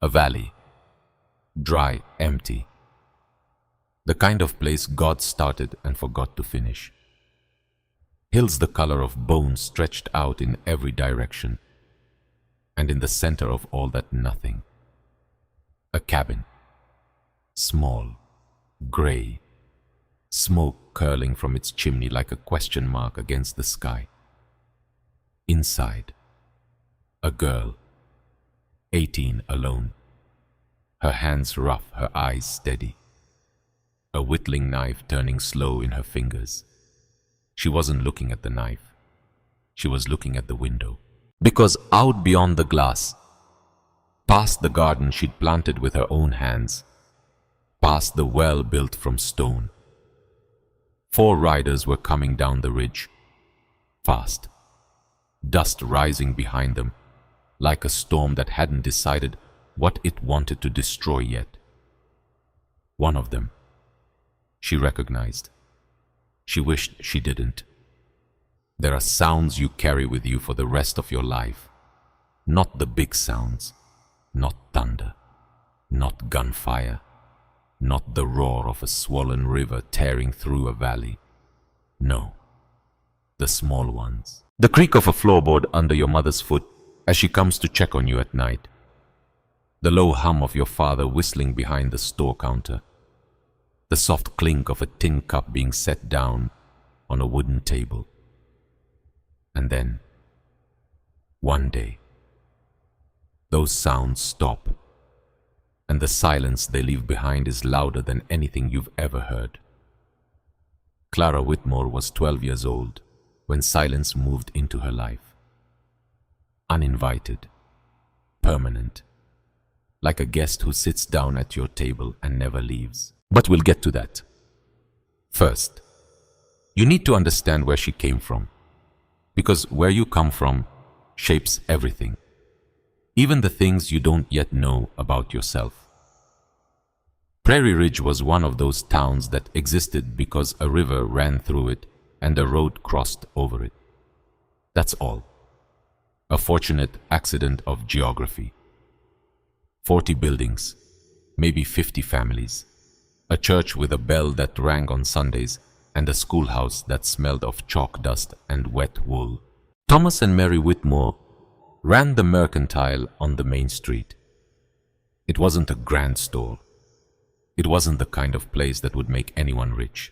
A valley, dry, empty. The kind of place God started and forgot to finish. Hills the color of bone stretched out in every direction. And in the center of all that, nothing. A cabin. Small, gray, smoke curling from its chimney like a question mark against the sky. Inside, a girl, 18, alone. Her hands rough, her eyes steady. A whittling knife turning slow in her fingers. She wasn't looking at the knife. She was looking at the window. Because out beyond the glass, past the garden she'd planted with her own hands, past the well built from stone, 4 riders were coming down the ridge, fast, dust rising behind them, like a storm that hadn't decided what it wanted to destroy yet. One of them, she recognized. She wished she didn't. There are sounds you carry with you for the rest of your life. Not the big sounds, not thunder, not gunfire, not the roar of a swollen river tearing through a valley. No, the small ones. The creak of a floorboard under your mother's foot as she comes to check on you at night. The low hum of your father whistling behind the store counter. The soft clink of a tin cup being set down on a wooden table. And then, one day, those sounds stop, and the silence they leave behind is louder than anything you've ever heard. Clara Whitmore was 12 years old when silence moved into her life. Uninvited, permanent, like a guest who sits down at your table and never leaves. But we'll get to that. First, you need to understand where she came from, because where you come from shapes everything, even the things you don't yet know about yourself. Prairie Ridge was one of those towns that existed because a river ran through it and a road crossed over it. That's all. A fortunate accident of geography. 40 buildings, maybe 50 families, a church with a bell that rang on Sundays, and a schoolhouse that smelled of chalk dust and wet wool. Thomas and Mary Whitmore ran the Mercantile on the main street. It wasn't a grand store. It wasn't the kind of place that would make anyone rich,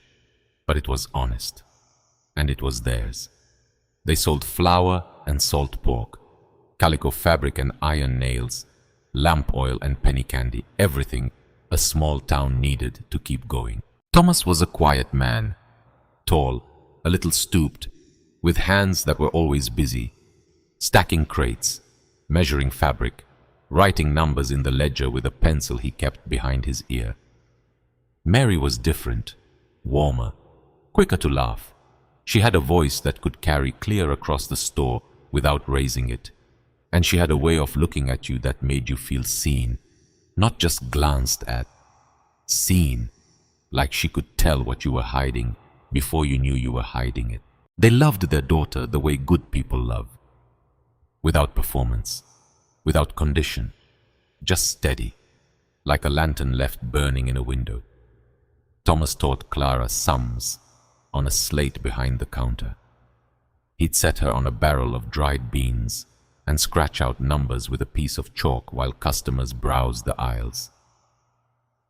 but it was honest, and it was theirs. They sold flour and salt pork, calico fabric and iron nails, lamp oil and penny candy, everything a small town needed to keep going. Thomas was a quiet man, tall, a little stooped, with hands that were always busy, stacking crates, measuring fabric, writing numbers in the ledger with a pencil he kept behind his ear. Mary was different, warmer, quicker to laugh. She had a voice that could carry clear across the store without raising it, and she had a way of looking at you that made you feel seen, not just glanced at, seen, like she could tell what you were hiding before you knew you were hiding it. They loved their daughter the way good people love, without performance, without condition, just steady, like a lantern left burning in a window. Thomas taught Clara sums on a slate behind the counter. He'd set her on a barrel of dried beans and scratch out numbers with a piece of chalk while customers browsed the aisles.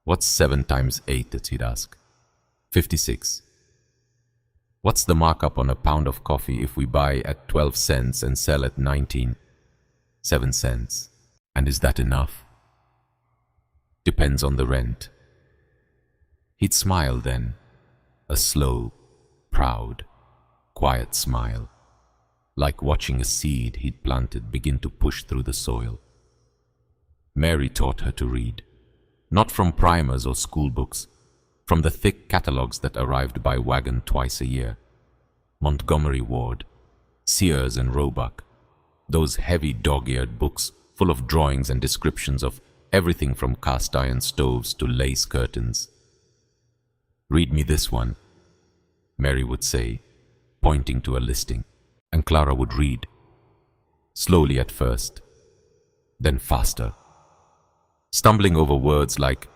"What's 7 times 8, he'd ask. 56. "What's the markup on a pound of coffee if we buy at 12 cents and sell at 19? 7 cents. "And is that enough?" "Depends on the rent." He'd smile then, a slow, proud, quiet smile, like watching a seed he'd planted begin to push through the soil. Mary taught her to read, not from primers or school books, from the thick catalogues that arrived by wagon twice a year. Montgomery Ward, Sears and Roebuck, those heavy dog-eared books full of drawings and descriptions of everything from cast-iron stoves to lace curtains. "Read me this one," Mary would say, pointing to a listing, and Clara would read, slowly at first, then faster, stumbling over words like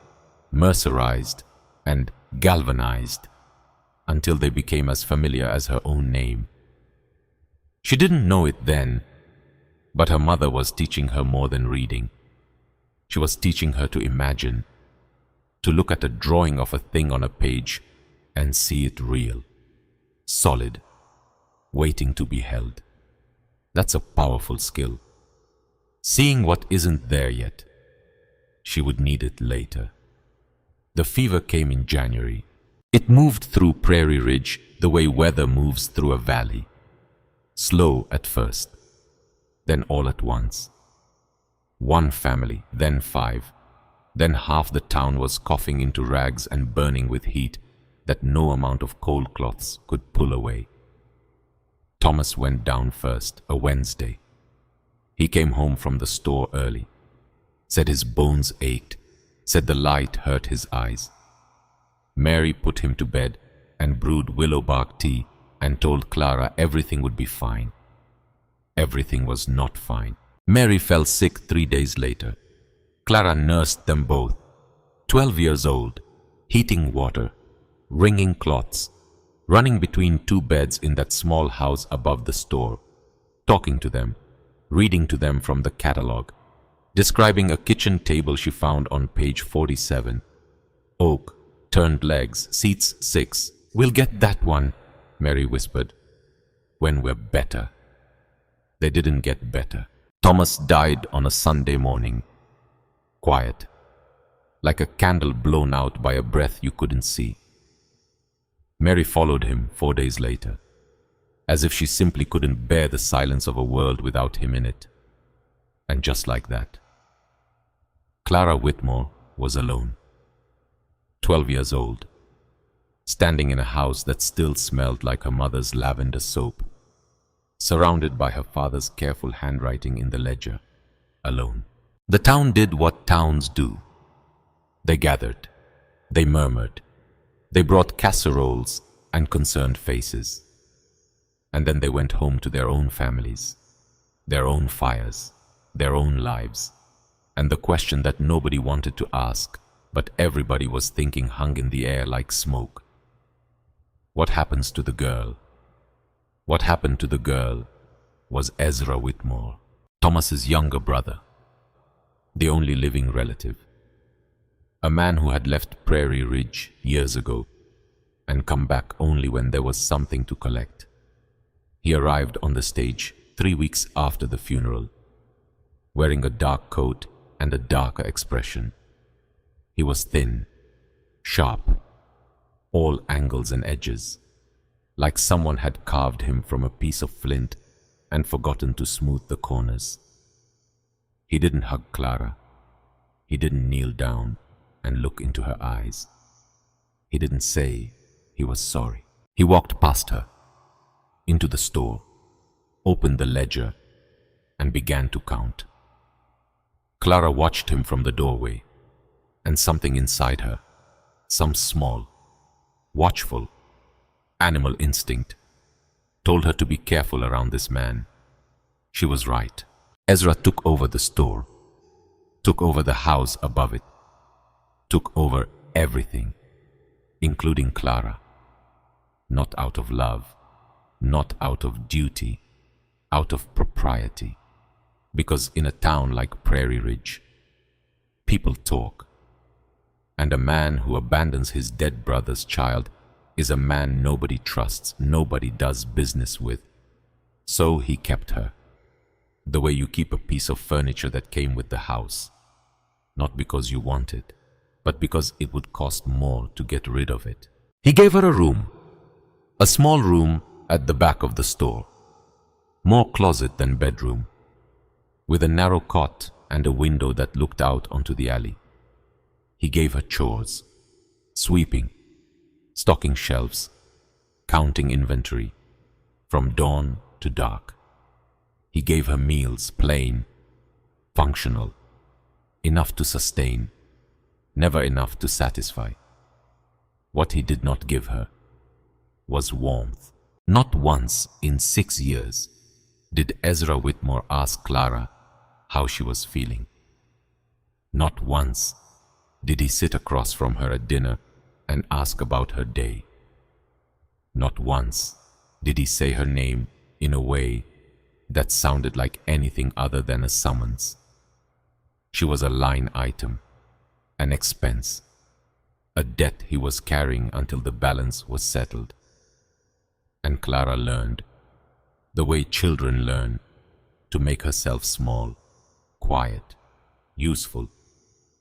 mercerized and galvanized until they became as familiar as her own name. She didn't know it then, but her mother was teaching her more than reading. She was teaching her to imagine, to look at a drawing of a thing on a page and see it real, solid, waiting to be held. That's a powerful skill. Seeing what isn't there yet. She would need it later. The fever came in January. It moved through Prairie Ridge the way weather moves through a valley. Slow at first, then all at once. One family, then 5, then half the town was coughing into rags and burning with heat that no amount of cold cloths could pull away. Thomas went down first, a Wednesday. He came home from the store early, said his bones ached, said the light hurt his eyes. Mary put him to bed and brewed willow bark tea and told Clara everything would be fine. Everything was not fine. Mary fell sick 3 days later. Clara nursed them both, 12 years old, heating water, wringing cloths, running between 2 beds in that small house above the store, talking to them, reading to them from the catalogue, describing a kitchen table she found on page 47. Oak, turned legs, seats 6. "We'll get that one," Mary whispered. "When we're better." They didn't get better. Thomas died on a Sunday morning. Quiet, like a candle blown out by a breath you couldn't see. Mary followed him 4 days later, as if she simply couldn't bear the silence of a world without him in it. And just like that, Clara Whitmore was alone, 12 years old, standing in a house that still smelled like her mother's lavender soap, surrounded by her father's careful handwriting in the ledger, alone. The town did what towns do. They gathered, they murmured, they brought casseroles and concerned faces. And then they went home to their own families, their own fires, their own lives. And the question that nobody wanted to ask, but everybody was thinking hung in the air like smoke. What happens to the girl? What happened to the girl was Ezra Whitmore, Thomas's younger brother, the only living relative. A man who had left Prairie Ridge years ago and come back only when there was something to collect. He arrived on the stage 3 weeks after the funeral, wearing a dark coat and a darker expression. He was thin, sharp, all angles and edges, like someone had carved him from a piece of flint and forgotten to smooth the corners. He didn't hug Clara. He didn't kneel down and look into her eyes. He didn't say he was sorry. He walked past her, into the store, opened the ledger, and began to count. Clara watched him from the doorway, and something inside her, some small, watchful, animal instinct, told her to be careful around this man. She was right. Ezra took over the store, took over the house above it, took over everything, including Clara. Not out of love, not out of duty, out of propriety. Because in a town like Prairie Ridge, people talk. And a man who abandons his dead brother's child is a man nobody trusts, nobody does business with. So he kept her, the way you keep a piece of furniture that came with the house, not because you want it, but because it would cost more to get rid of it. He gave her a room, a small room at the back of the store, more closet than bedroom, with a narrow cot and a window that looked out onto the alley. He gave her chores, sweeping, stocking shelves, counting inventory, from dawn to dark. He gave her meals, plain, functional, enough to sustain, never enough to satisfy. What he did not give her was warmth. Not once in 6 years did Ezra Whitmore ask Clara how she was feeling. Not once did he sit across from her at dinner and ask about her day. Not once did he say her name in a way that sounded like anything other than a summons. She was a line item, an expense, a debt he was carrying until the balance was settled. And Clara learned, the way children learn, to make herself small, quiet, useful,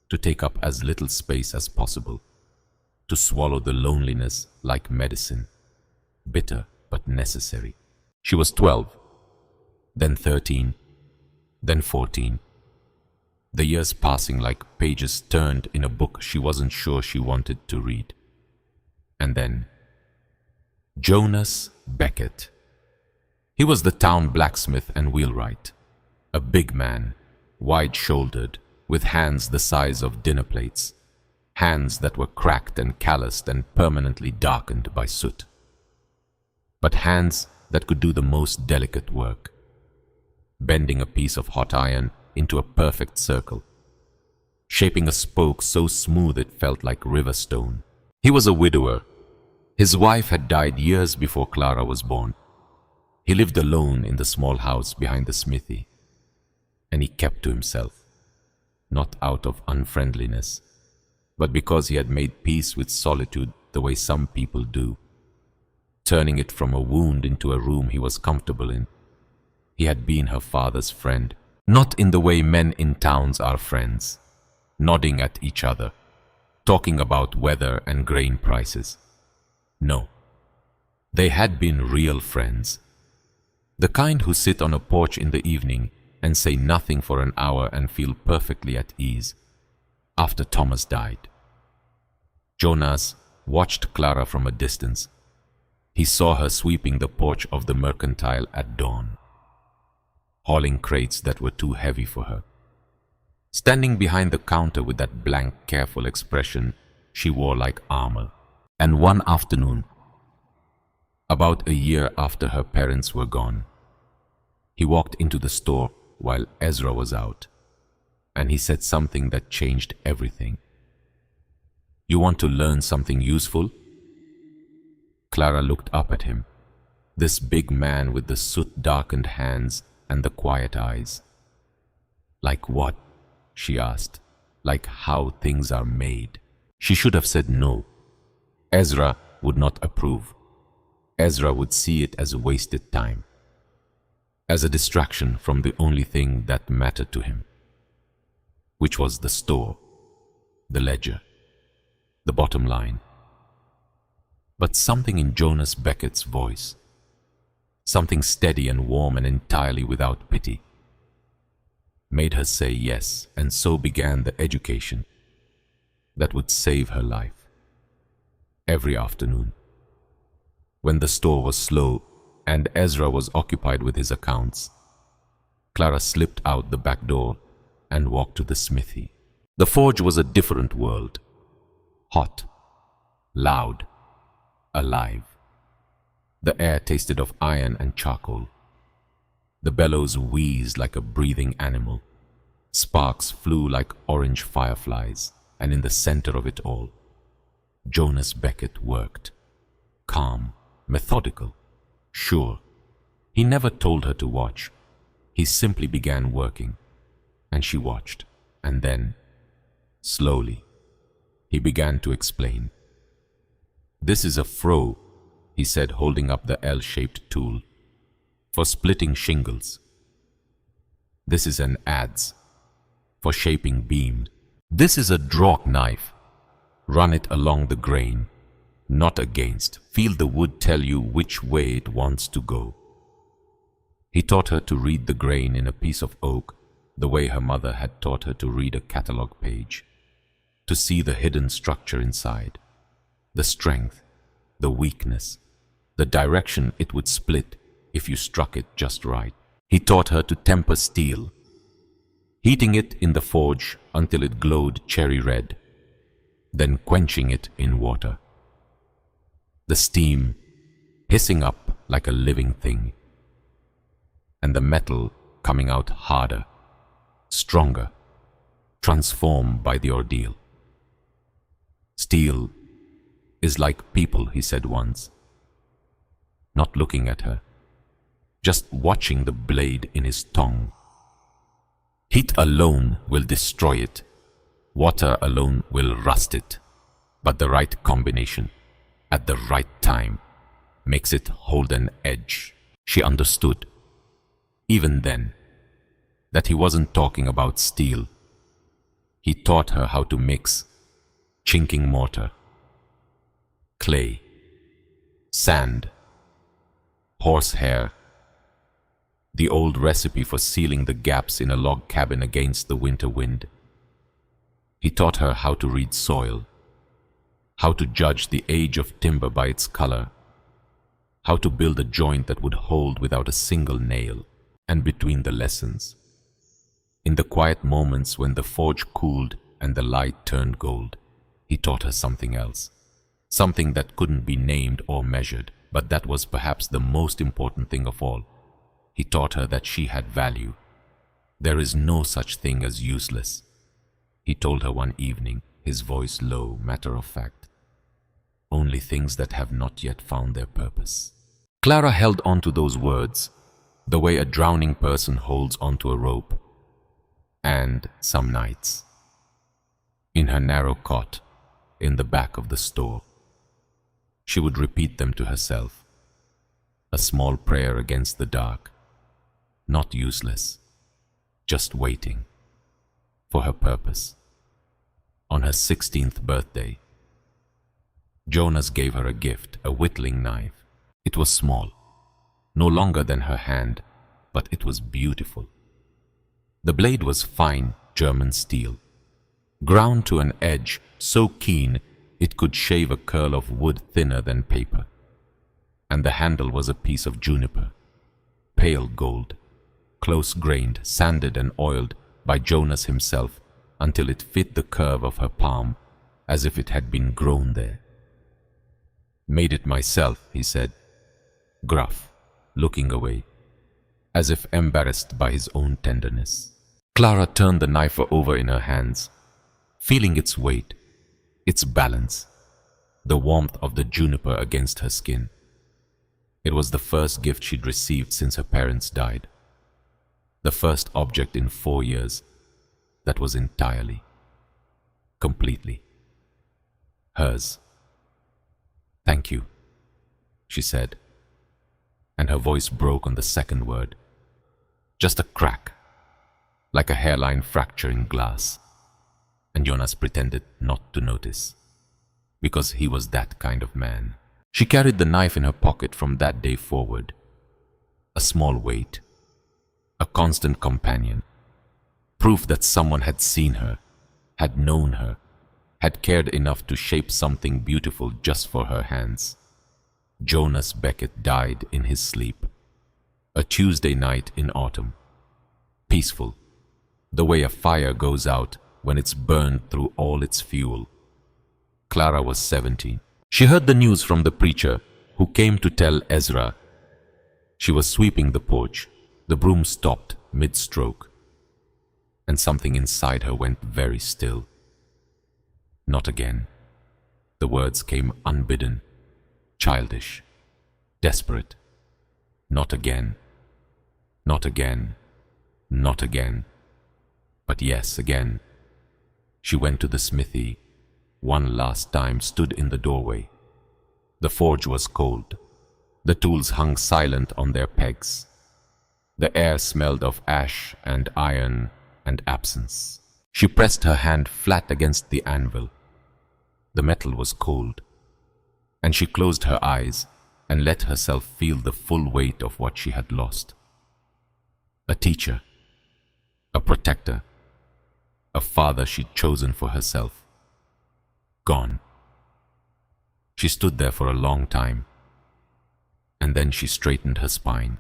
to take up as little space as possible, to swallow the loneliness like medicine, bitter but necessary. She was 12, then 13, then 14. The years passing like pages turned in a book she wasn't sure she wanted to read. And then Jonas Beckett. He was the town blacksmith and wheelwright, a big man, wide-shouldered, with hands the size of dinner plates, hands that were cracked and calloused and permanently darkened by soot. But hands that could do the most delicate work, bending a piece of hot iron into a perfect circle, shaping a spoke so smooth it felt like river stone. He was a widower. His wife had died years before Clara was born. He lived alone in the small house behind the smithy, and he kept to himself, not out of unfriendliness, but because he had made peace with solitude the way some people do, turning it from a wound into a room he was comfortable in. He had been her father's friend, not in the way men in towns are friends, nodding at each other, talking about weather and grain prices. No, they had been real friends, the kind who sit on a porch in the evening and say nothing for an hour and feel perfectly at ease. After Thomas died, Jonas watched Clara from a distance. He saw her sweeping the porch of the mercantile at dawn, hauling crates that were too heavy for her. Standing behind the counter with that blank, careful expression she wore like armor. And one afternoon, about a year after her parents were gone, he walked into the store while Ezra was out, and he said something that changed everything. "You want to learn something useful?" Clara looked up at him, this big man with the soot-darkened hands and the quiet eyes. "Like what?" she asked. "Like how things are made." She should have said no. Ezra would not approve. Ezra would see it as wasted time, as a distraction from the only thing that mattered to him, which was the store, the ledger, the bottom line. But something in Jonas Beckett's voice, something steady and warm and entirely without pity, made her say yes, and so began the education that would save her life. Every afternoon, when the store was slow and Ezra was occupied with his accounts, Clara slipped out the back door and walked to the smithy. The forge was a different world, hot, loud, alive. The air tasted of iron and charcoal. The bellows wheezed like a breathing animal. Sparks flew like orange fireflies, and in the center of it all, Jonas Beckett worked, calm, methodical, sure. He never told her to watch. He simply began working, and she watched, and then, slowly, he began to explain. "This is a froe," he said, holding up the L-shaped tool, "for splitting shingles. This is an adze, for shaping beams. This is a draw knife. Run it along the grain, not against. Feel the wood tell you which way it wants to go." He taught her to read the grain in a piece of oak the way her mother had taught her to read a catalog page, to see the hidden structure inside, the strength, the weakness, the direction it would split if you struck it just right. He taught her to temper steel, heating it in the forge until it glowed cherry red, then quenching it in water, the steam hissing up like a living thing, and the metal coming out harder, stronger, transformed by the ordeal. Steel is like people, he said once, not looking at her, just watching the blade in his tongue. Heat alone will destroy it. Water alone will rust it. But the right combination, at the right time, makes it hold an edge. She understood, even then, that he wasn't talking about steel. He taught her how to mix chinking mortar, clay, sand, horsehair, the old recipe for sealing the gaps in a log cabin against the winter wind. He taught her how to read soil, how to judge the age of timber by its color, how to build a joint that would hold without a single nail. And between the lessons, in the quiet moments when the forge cooled and the light turned gold, he taught her something else, something that couldn't be named or measured, but that was perhaps the most important thing of all. He taught her that she had value. There is no such thing as useless, he told her one evening, his voice low, matter of fact. Only things that have not yet found their purpose. Clara held on to those words, the way a drowning person holds onto a rope. And some nights, in her narrow cot in the back of the store, she would repeat them to herself, a small prayer against the dark, not useless, just waiting for her purpose. On her 16th birthday, Jonas gave her a gift, a whittling knife. It was small, no longer than her hand, but it was beautiful. The blade was fine German steel, ground to an edge so keen it could shave a curl of wood thinner than paper. And the handle was a piece of juniper, pale gold, close-grained, sanded and oiled by Jonas himself until it fit the curve of her palm as if it had been grown there. Made it myself, he said, gruff, looking away, as if embarrassed by his own tenderness. Clara turned the knife over in her hands, feeling its weight, its balance, the warmth of the juniper against her skin. It was the first gift she'd received since her parents died, the first object in 4 years that was entirely, completely hers. "Thank you," she said, and her voice broke on the second word. Just a crack, like a hairline fracture in glass, and Jonas pretended not to notice, because he was that kind of man. She carried the knife in her pocket from that day forward, a small weight, a constant companion, proof that someone had seen her, had known her, had cared enough to shape something beautiful just for her hands. Jonas Beckett died in his sleep, a Tuesday night in autumn, peaceful, the way a fire goes out when it's burned through all its fuel. Clara was 17. She heard the news from the preacher who came to tell Ezra. She was sweeping the porch. The broom stopped mid-stroke, and something inside her went very still. Not again. The words came unbidden, childish, desperate. Not again. Not again. Not again. But yes, again. She went to the smithy, one last time, stood in the doorway. The forge was cold. The tools hung silent on their pegs. The air smelled of ash and iron and absence. She pressed her hand flat against the anvil. The metal was cold, and she closed her eyes and let herself feel the full weight of what she had lost. A teacher, a protector, a father she'd chosen for herself. Gone. She stood there for a long time, and then she straightened her spine,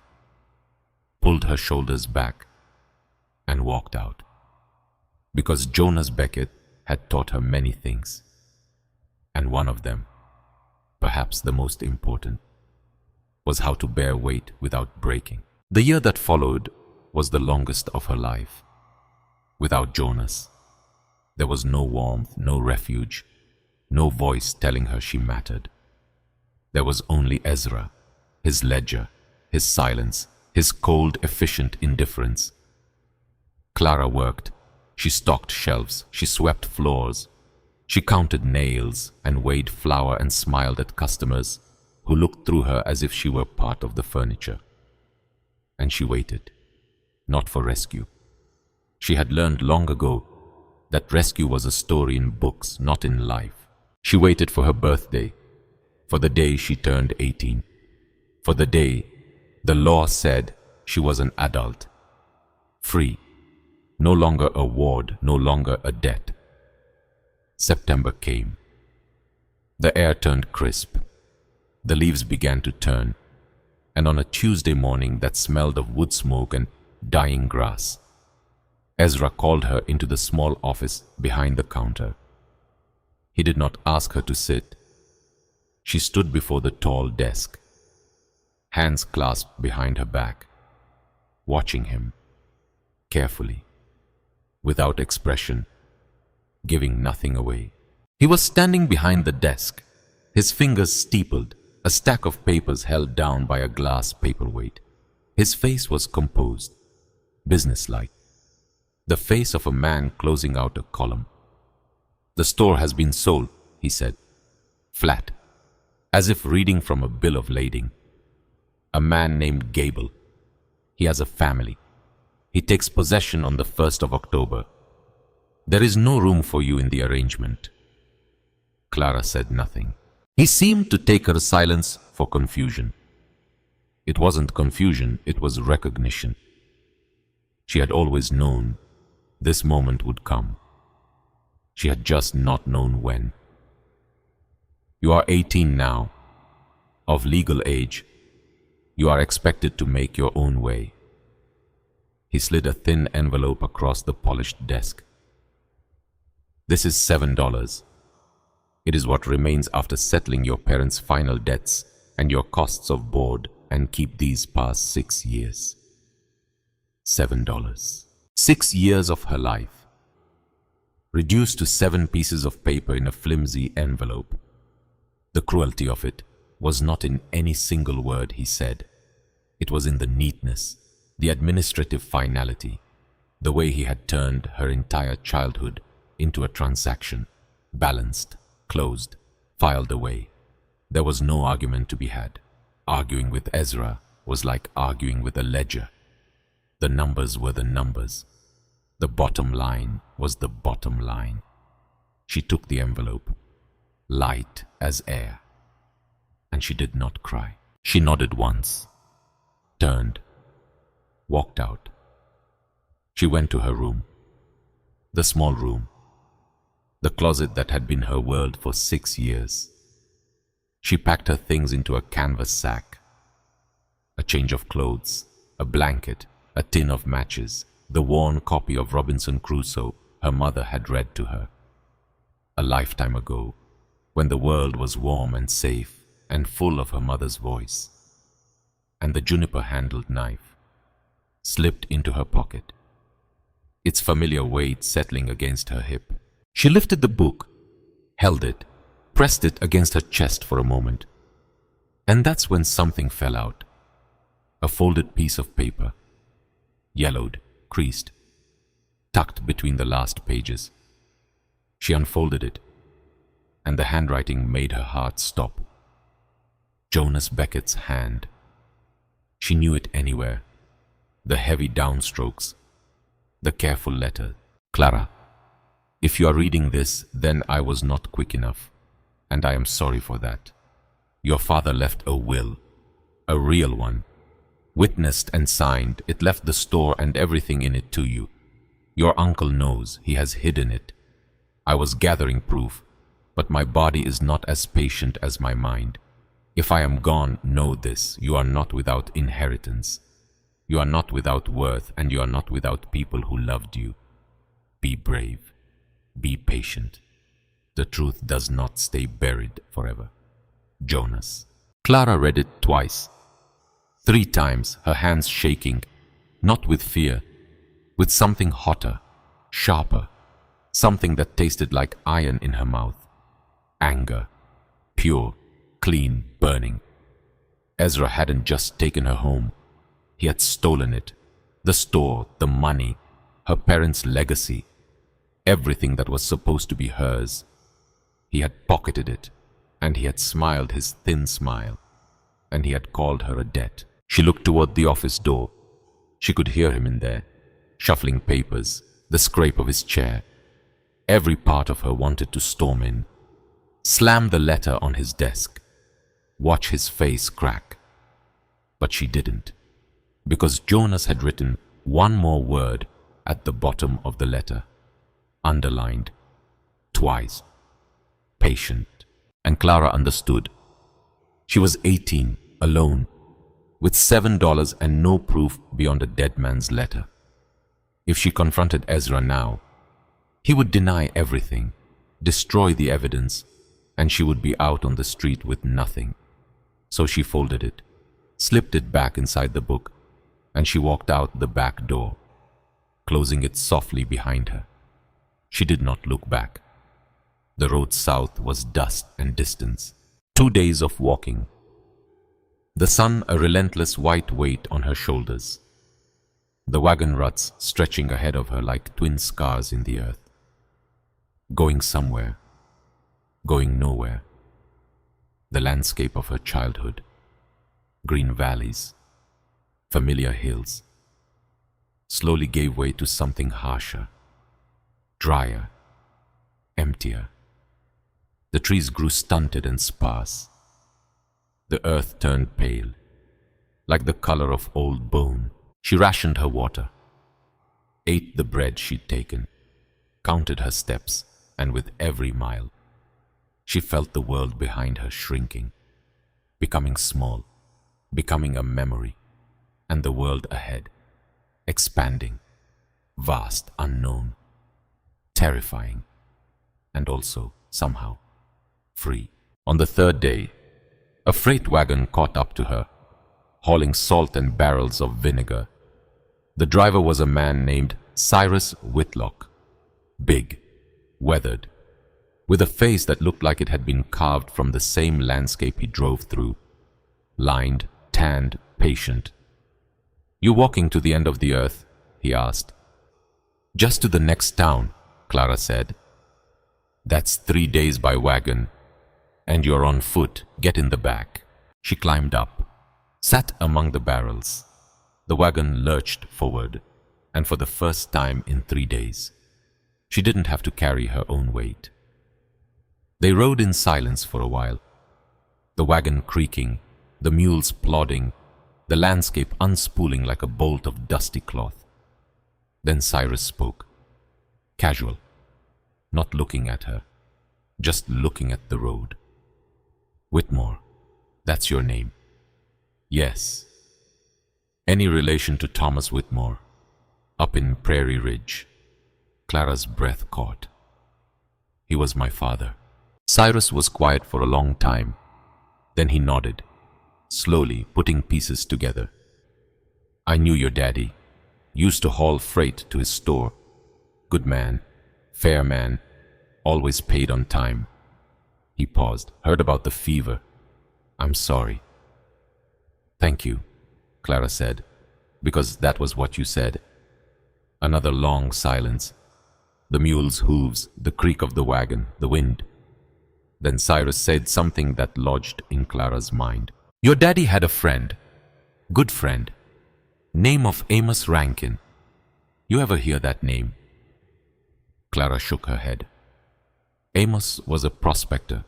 pulled her shoulders back, and walked out. Because Jonas Beckett had taught her many things, and one of them, perhaps the most important, was how to bear weight without breaking. The year that followed was the longest of her life. Without Jonas, There was no warmth, no refuge, no voice telling her she mattered. There was only Ezra, his ledger, his silence, his cold, efficient indifference. Clara worked. She stocked shelves. She swept floors. She counted nails and weighed flour and smiled at customers who looked through her as if she were part of the furniture. And she waited, not for rescue. She had learned long ago that rescue was a story in books, not in life. She waited for her birthday, for the day she turned 18, for the day the law said she was an adult, free, no longer a ward, no longer a debt. September came. The air turned crisp. The leaves began to turn, and on a Tuesday morning that smelled of wood smoke and dying grass, Ezra called her into the small office behind the counter. He did not ask her to sit. She stood before the tall desk, hands clasped behind her back, watching him, carefully, without expression, giving nothing away. He was standing behind the desk, his fingers steepled, a stack of papers held down by a glass paperweight. His face was composed, businesslike, the face of a man closing out a column. "The store has been sold," he said, flat, as if reading from a bill of lading. "A man named Gable. He has a family. He takes possession on the 1st of October. There is no room for you in the arrangement." Clara said nothing. He seemed to take her silence for confusion. It wasn't confusion, it was recognition. She had always known this moment would come. She had just not known when. "You are 18 now, of legal age. You are expected to make your own way." He slid a thin envelope across the polished desk. "This is $7. It is what remains after settling your parents' final debts and your costs of board and keep these past 6 years. $7. 6 years of her life, reduced to 7 pieces of paper in a flimsy envelope. The cruelty of it was not in any single word he said. It was in the neatness, the administrative finality, the way he had turned her entire childhood into a transaction, balanced, closed, filed away. There was no argument to be had. Arguing with Ezra was like arguing with a ledger. The numbers were the numbers. The bottom line was the bottom line. She took the envelope, light as air, and she did not cry. She nodded once, turned, walked out. She went to her room, the small room, the closet that had been her world for 6 years. She packed her things into a canvas sack, a change of clothes, a blanket, a tin of matches, the worn copy of Robinson Crusoe her mother had read to her a lifetime ago, when the world was warm and safe and full of her mother's voice. And the juniper-handled knife slipped into her pocket, its familiar weight settling against her hip. She lifted the book, held it, pressed it against her chest for a moment, and that's when something fell out. A folded piece of paper, yellowed, creased, tucked between the last pages. She unfolded it, and the handwriting made her heart stop. Jonas Beckett's hand. She knew it anywhere. The heavy downstrokes, the careful letter. "Clara, if you are reading this, then I was not quick enough, and I am sorry for that. Your father left a will, a real one, witnessed and signed. It left the store and everything in it to you. Your uncle knows. He has hidden it. I was gathering proof, but my body is not as patient as my mind. If I am gone, know this: you are not without inheritance. You are not without worth, and you are not without people who loved you. Be brave. Be patient. The truth does not stay buried forever. Jonas." Clara read it twice. 3 times, her hands shaking, not with fear, with something hotter, sharper, something that tasted like iron in her mouth. Anger, pure, clean, burning. Ezra hadn't just taken her home. He had stolen it. The store, the money, her parents' legacy, everything that was supposed to be hers. He had pocketed it, and he had smiled his thin smile, and he had called her a debt. She looked toward the office door. She could hear him in there, shuffling papers, the scrape of his chair. Every part of her wanted to storm in, slam the letter on his desk, watch his face crack. But she didn't, because Jonas had written one more word at the bottom of the letter, underlined, twice, patient. And Clara understood. She was 18, alone, with $7 and no proof beyond a dead man's letter. If she confronted Ezra now, he would deny everything, destroy the evidence, and she would be out on the street with nothing. So she folded it, slipped it back inside the book, and she walked out the back door, closing it softly behind her. She did not look back. The road south was dust and distance. 2 days of walking. The sun a relentless white weight on her shoulders. The wagon ruts stretching ahead of her like twin scars in the earth. Going somewhere, going nowhere. The landscape of her childhood. Green valleys, familiar hills, slowly gave way to something harsher, drier, emptier. The trees grew stunted and sparse. The earth turned pale, like the color of old bone. She rationed her water, ate the bread she'd taken, counted her steps, and with every mile, she felt the world behind her shrinking, becoming small, becoming a memory, and the world ahead, expanding, vast, unknown, terrifying, and also, somehow, free. On the third day, a freight wagon caught up to her, hauling salt and barrels of vinegar. The driver was a man named Cyrus Whitlock, big, weathered, with a face that looked like it had been carved from the same landscape he drove through, lined, tanned, patient. "You walking to the end of the earth?" he asked. "Just to the next town," Clara said. "That's 3 days by wagon, and you're on foot. Get in the back." She climbed up, sat among the barrels. The wagon lurched forward, and for the first time in 3 days, she didn't have to carry her own weight. They rode in silence for a while, the wagon creaking, the mules plodding, the landscape unspooling like a bolt of dusty cloth. Then Cyrus spoke, casual, not looking at her, just looking at the road. "Whitmore, that's your name?" "Yes." "Any relation to Thomas Whitmore, up in Prairie Ridge?" Clara's breath caught. "He was my father." Cyrus was quiet for a long time. Then he nodded, slowly putting pieces together. "I knew your daddy. Used to haul freight to his store. Good man, fair man, always paid on time." He paused. "Heard about the fever. I'm sorry." "Thank you," Clara said, "because that was what you said." Another long silence. The mule's hooves, the creak of the wagon, the wind. Then Cyrus said something that lodged in Clara's mind. "Your daddy had a friend, good friend, name of Amos Rankin. You ever hear that name?" Clara shook her head. Amos was a prospector,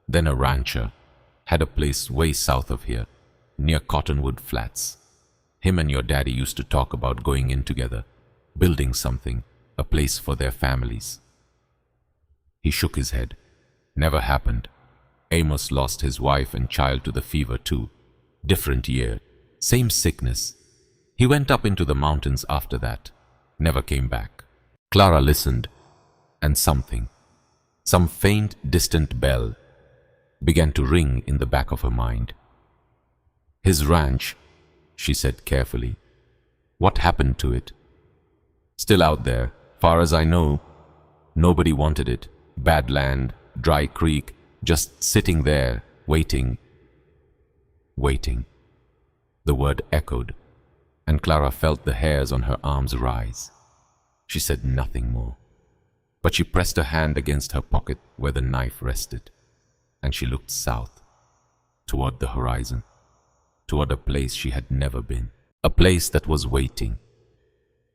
then a rancher, had a place way south of here, near Cottonwood Flats. Him and your daddy used to talk about going in together, building something, a place for their families. He shook his head. Never happened. Amos lost his wife and child to the fever too. Different year, same sickness. He went up into the mountains after that, never came back. Clara listened, and something, some faint, distant bell, began to ring in the back of her mind. "His ranch," she said carefully. "What happened to it?" "Still out there, far as I know. Nobody wanted it. Bad land, dry creek, just sitting there, waiting. Waiting. The word echoed, and Clara felt the hairs on her arms rise. She said nothing more, but she pressed her hand against her pocket where the knife rested, and she looked south, toward the horizon, toward a place she had never been, a place that was waiting.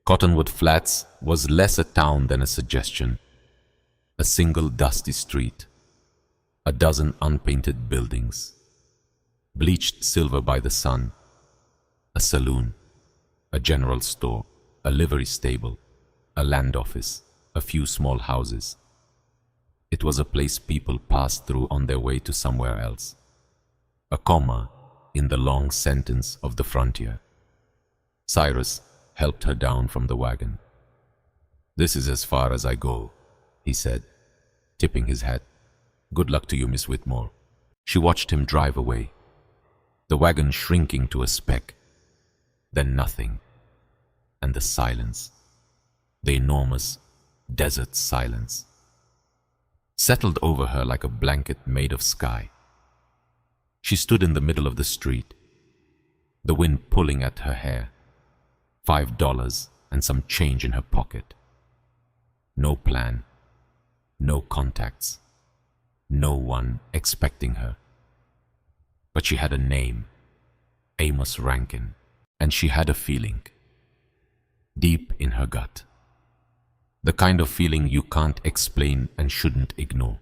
Cottonwood Flats was less a town than a suggestion, a single dusty street, a dozen unpainted buildings, bleached silver by the sun, a saloon, a general store, a livery stable, a land office, a few small houses. It was a place people passed through on their way to somewhere else, a comma in the long sentence of the frontier. Cyrus helped her down from the wagon. "This is as far as I go," he said, tipping his hat. "Good luck to you, Miss Whitmore." She watched him drive away, the wagon shrinking to a speck, then nothing, and the silence, the enormous desert silence, settled over her like a blanket made of sky. She stood in the middle of the street, the wind pulling at her hair, $5 and some change in her pocket. No plan, no contacts, no one expecting her. But she had a name, Amos Rankin, and she had a feeling, deep in her gut. The kind of feeling you can't explain and shouldn't ignore.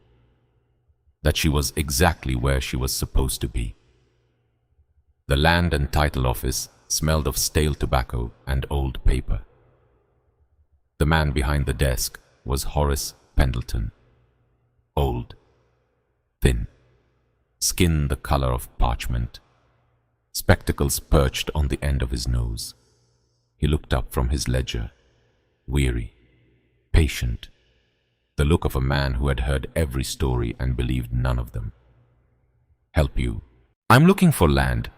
That she was exactly where she was supposed to be. The land and title office smelled of stale tobacco and old paper. The man behind the desk was Horace Pendleton. Old, thin, skin the color of parchment, spectacles perched on the end of his nose. He looked up from his ledger, weary, patient, the look of a man who had heard every story and believed none of them. "Help you?" "I'm looking for land,"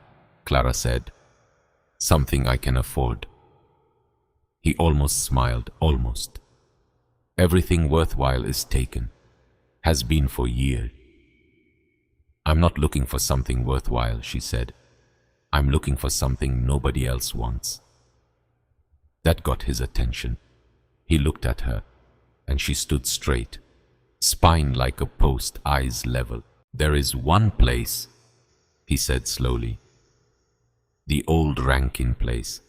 Clara said. "Something I can afford." He almost smiled, almost. "Everything worthwhile is taken, has been for years." "I'm not looking for something worthwhile," she said. "I'm looking for something nobody else wants." That got his attention. He looked at her, and she stood straight, spine like a post, eyes level. "There is one place," he said slowly. "The old Rankin place,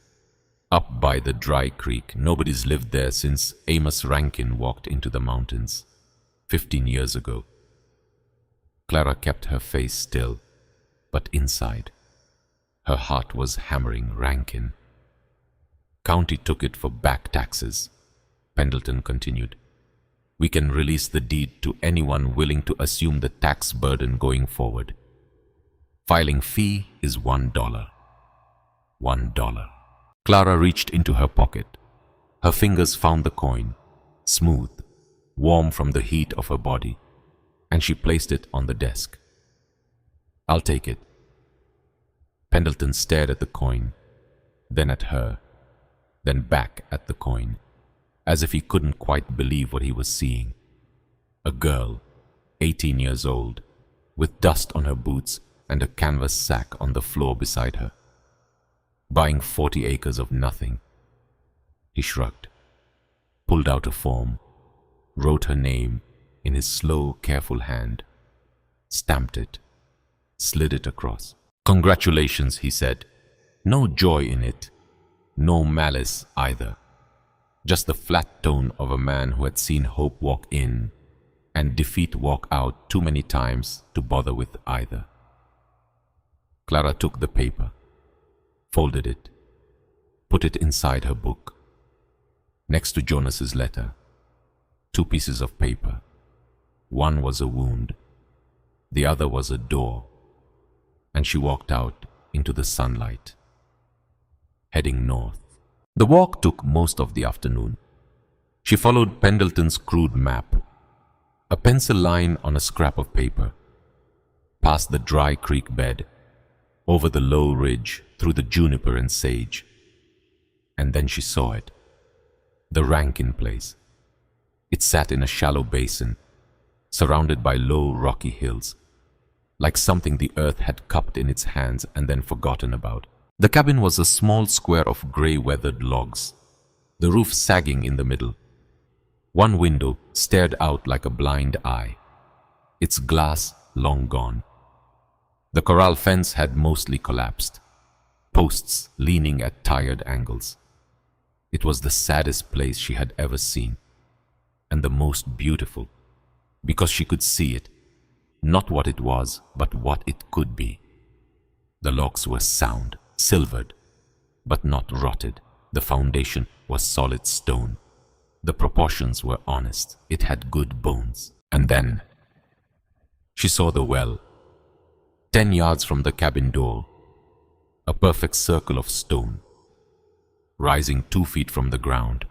up by the dry creek. Nobody's lived there since Amos Rankin walked into the mountains 15 years ago." Clara kept her face still, but inside, her heart was hammering Rankin. "County took it for back taxes," Pendleton continued. "We can release the deed to anyone willing to assume the tax burden going forward. Filing fee is $1. $1. Clara reached into her pocket. Her fingers found the coin, smooth, warm from the heat of her body, and she placed it on the desk. "I'll take it." Pendleton stared at the coin, then at her, then back at the coin, as if he couldn't quite believe what he was seeing. A girl, 18 years old, with dust on her boots and a canvas sack on the floor beside her, buying 40 acres of nothing. He shrugged, pulled out a form, wrote her name in his slow, careful hand, stamped it, slid it across. "Congratulations," he said. No joy in it, no malice either. Just the flat tone of a man who had seen hope walk in and defeat walk out too many times to bother with either. Clara took the paper, folded it, put it inside her book. Next to Jonas's letter, 2 pieces of paper. One was a wound, the other was a door, and she walked out into the sunlight, heading north. The walk took most of the afternoon. She followed Pendleton's crude map, a pencil line on a scrap of paper, past the dry creek bed, over the low ridge, through the juniper and sage. And then she saw it, the Rankin place. It sat in a shallow basin, surrounded by low, rocky hills, like something the earth had cupped in its hands and then forgotten about. The cabin was a small square of grey weathered logs, the roof sagging in the middle. One window stared out like a blind eye, its glass long gone. The corral fence had mostly collapsed, posts leaning at tired angles. It was the saddest place she had ever seen, and the most beautiful, because she could see it, not what it was, but what it could be. The logs were sound, silvered, but not rotted. The foundation was solid stone. The proportions were honest. It had good bones. And then she saw the well, 10 yards from the cabin door, a perfect circle of stone, rising 2 feet from the ground.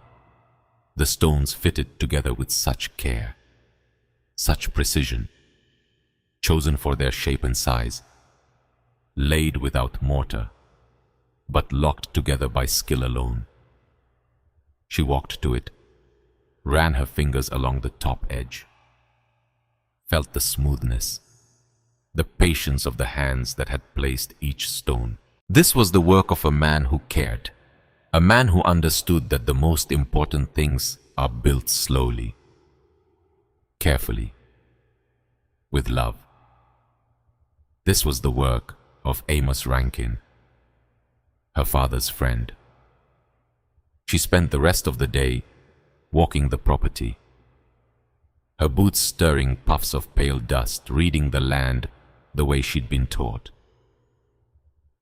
The stones fitted together with such care, such precision, chosen for their shape and size, laid without mortar, but locked together by skill alone. She walked to it, ran her fingers along the top edge, felt the smoothness, the patience of the hands that had placed each stone. This was the work of a man who cared, a man who understood that the most important things are built slowly, carefully, with love. This was the work of Amos Rankin, her father's friend. She spent the rest of the day walking the property, her boots stirring puffs of pale dust, reading the land the way she'd been taught.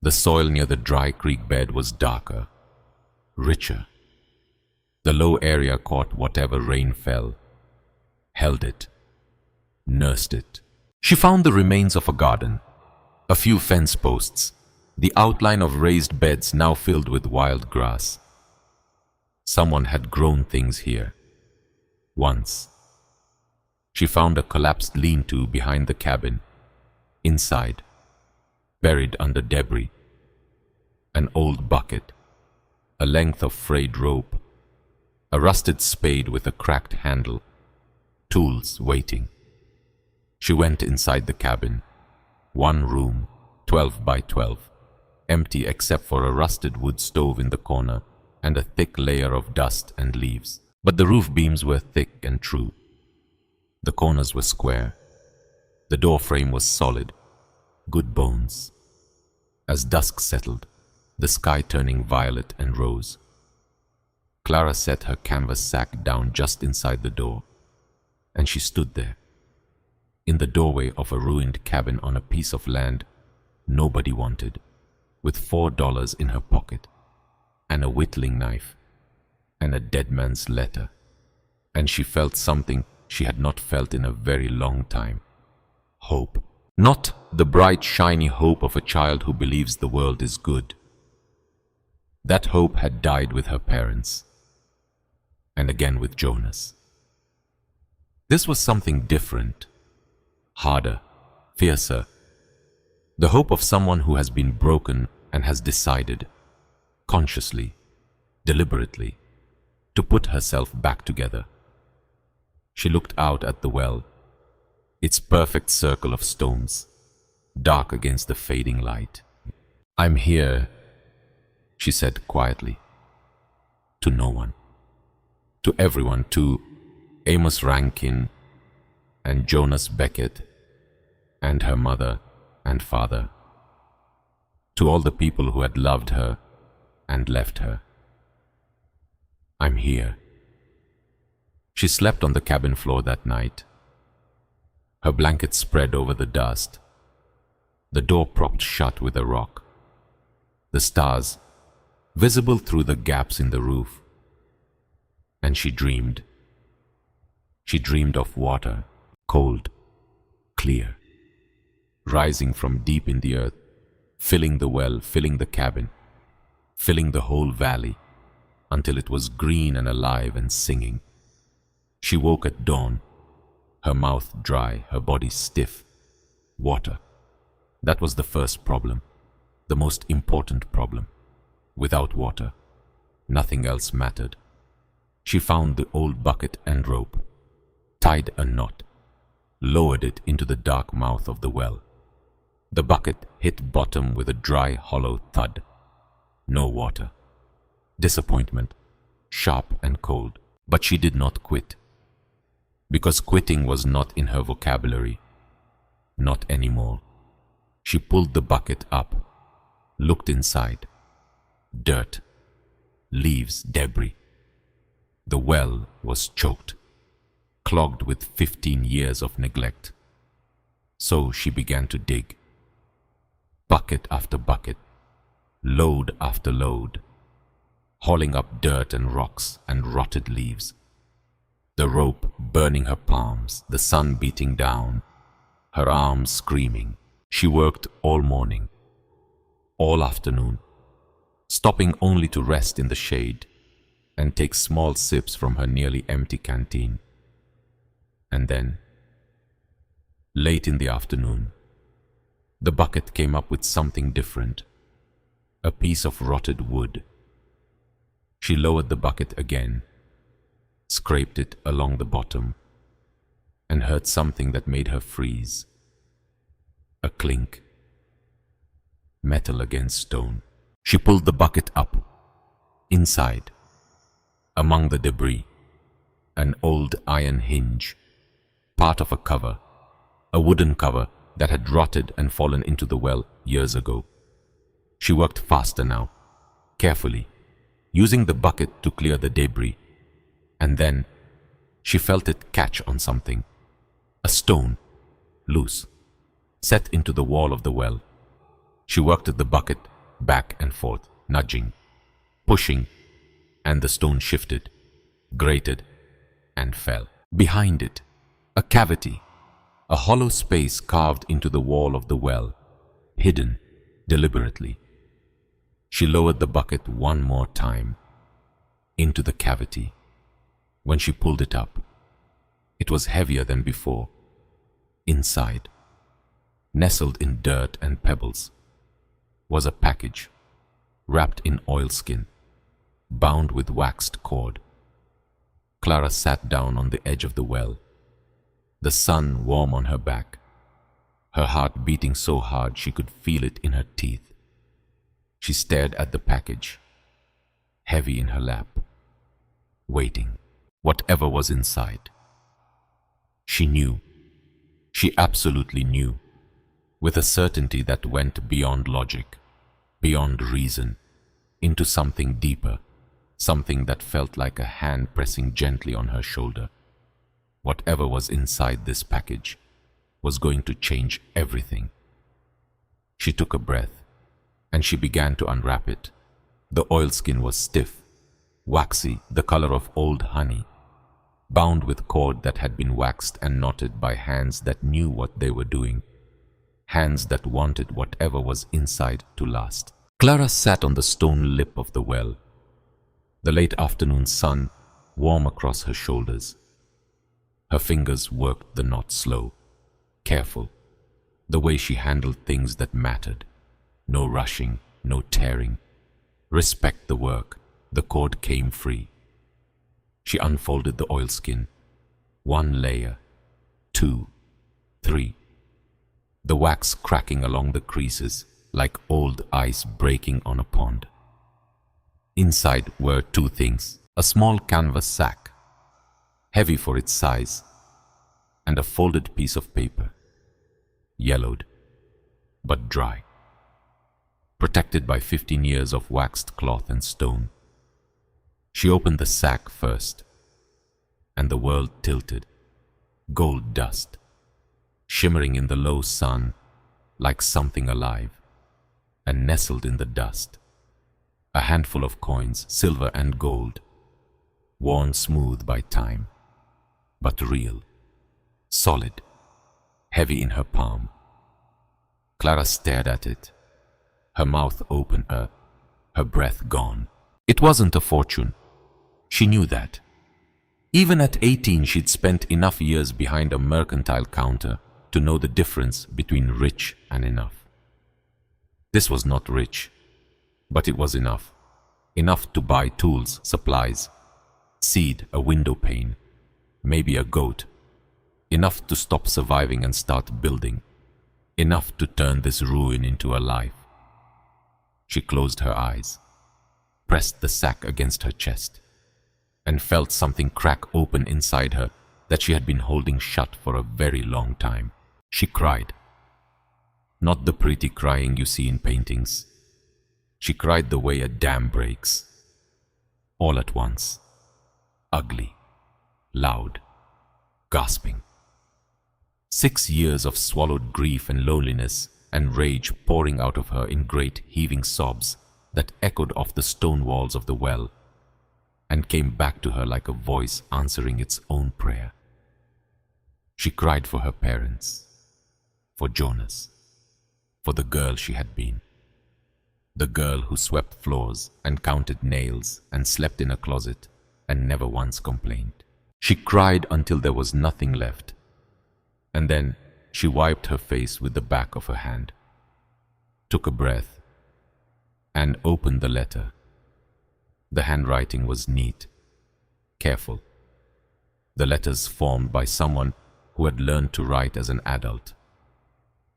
The soil near the dry creek bed was darker, richer. The low area caught whatever rain fell, held it, nursed it. She found the remains of a garden, a few fence posts, the outline of raised beds now filled with wild grass. Someone had grown things here, once. She found a collapsed lean-to behind the cabin, inside, buried under debris, an old bucket, a length of frayed rope, a rusted spade with a cracked handle, tools waiting. She went inside the cabin, one room, 12 by 12, empty except for a rusted wood stove in the corner and a thick layer of dust and leaves. But the roof beams were thick and true. The corners were square. The door frame was solid, good bones. As dusk settled, the sky turning violet and rose, Clara set her canvas sack down just inside the door, and she stood there, in the doorway of a ruined cabin on a piece of land nobody wanted, with $4 in her pocket, and a whittling knife, and a dead man's letter. And she felt something she had not felt in a very long time. Hope. Not the bright, shiny hope of a child who believes the world is good. That hope had died with her parents, and again with Jonas. This was something different, harder, fiercer. The hope of someone who has been broken and has decided, consciously, deliberately, to put herself back together. She looked out at the well, its perfect circle of stones, dark against the fading light. "I'm here," she said quietly, to no one, to everyone, to Amos Rankin and Jonas Beckett and her mother and father, to all the people who had loved her and left her. "I'm here." She slept on the cabin floor that night, her blanket spread over the dust, the door propped shut with a rock, the stars visible through the gaps in the roof. And she dreamed. She dreamed of water, cold, clear, rising from deep in the earth, filling the well, filling the cabin, filling the whole valley, until it was green and alive and singing. She woke at dawn, her mouth dry, her body stiff. Water. That was the first problem, the most important problem. Without water, nothing else mattered. She found the old bucket and rope, tied a knot, lowered it into the dark mouth of the well. The bucket hit bottom with a dry, hollow thud. No water. Disappointment, sharp and cold. But she did not quit, because quitting was not in her vocabulary. Not anymore. She pulled the bucket up, looked inside. Dirt, leaves, debris. The well was choked, clogged with 15 years of neglect. So she began to dig. Bucket after bucket, load after load, hauling up dirt and rocks and rotted leaves. The rope burning her palms, the sun beating down, her arms screaming. She worked all morning, all afternoon, stopping only to rest in the shade and take small sips from her nearly empty canteen. And then, late in the afternoon, the bucket came up with something different, a piece of rotted wood. She lowered the bucket again, scraped it along the bottom, and heard something that made her freeze. A clink. Metal against stone. She pulled the bucket up. Inside, among the debris, an old iron hinge, part of a cover, a wooden cover that had rotted and fallen into the well years ago. She worked faster now, carefully, using the bucket to clear the debris. And then she felt it catch on something. A stone, loose, set into the wall of the well. She worked the bucket back and forth, nudging, pushing, and the stone shifted, grated, and fell. Behind it, a cavity, a hollow space carved into the wall of the well, hidden deliberately. She lowered the bucket one more time, into the cavity. When she pulled it up, it was heavier than before. Inside, nestled in dirt and pebbles, was a package, wrapped in oilskin, bound with waxed cord. Clara sat down on the edge of the well, the sun warm on her back, her heart beating so hard she could feel it in her teeth. She stared at the package, heavy in her lap, waiting, whatever was inside. She knew, she absolutely knew, with a certainty that went beyond logic, beyond reason, into something deeper, something that felt like a hand pressing gently on her shoulder. Whatever was inside this package was going to change everything. She took a breath, and she began to unwrap it. The oilskin was stiff, waxy, the color of old honey, bound with cord that had been waxed and knotted by hands that knew what they were doing, hands that wanted whatever was inside to last. Clara sat on the stone lip of the well, the late afternoon sun warm across her shoulders. Her fingers worked the knot slow, careful, the way she handled things that mattered. No rushing, no tearing. Respect the work. The cord came free. She unfolded the oilskin. 1 layer, 2, 3. The wax cracking along the creases like old ice breaking on a pond. Inside were 2 things: a small canvas sack, heavy for its size, and a folded piece of paper, yellowed but dry, protected by 15 years of waxed cloth and stone. She opened the sack first, and the world tilted, gold dust, shimmering in the low sun like something alive, and nestled in the dust, a handful of coins, silver and gold, worn smooth by time, but real, solid, heavy in her palm. Clara stared at it, her mouth open, her breath gone. It wasn't a fortune. She knew that. Even at 18, she'd spent enough years behind a mercantile counter to know the difference between rich and enough. This was not rich, but it was enough. Enough to buy tools, supplies, seed, a window pane, maybe a goat, enough to stop surviving and start building, enough to turn this ruin into a life. She closed her eyes, pressed the sack against her chest, and felt something crack open inside her that she had been holding shut for a very long time. She cried. Not the pretty crying you see in paintings. She cried the way a dam breaks. All at once. Ugly. Loud. Gasping. 6 years of swallowed grief and loneliness and rage pouring out of her in great heaving sobs that echoed off the stone walls of the well and came back to her like a voice answering its own prayer. She cried for her parents, for Jonas, for the girl she had been, the girl who swept floors and counted nails and slept in a closet and never once complained. She cried until there was nothing left, and then she wiped her face with the back of her hand, took a breath, and opened the letter. The handwriting was neat, careful. The letters formed by someone who had learned to write as an adult,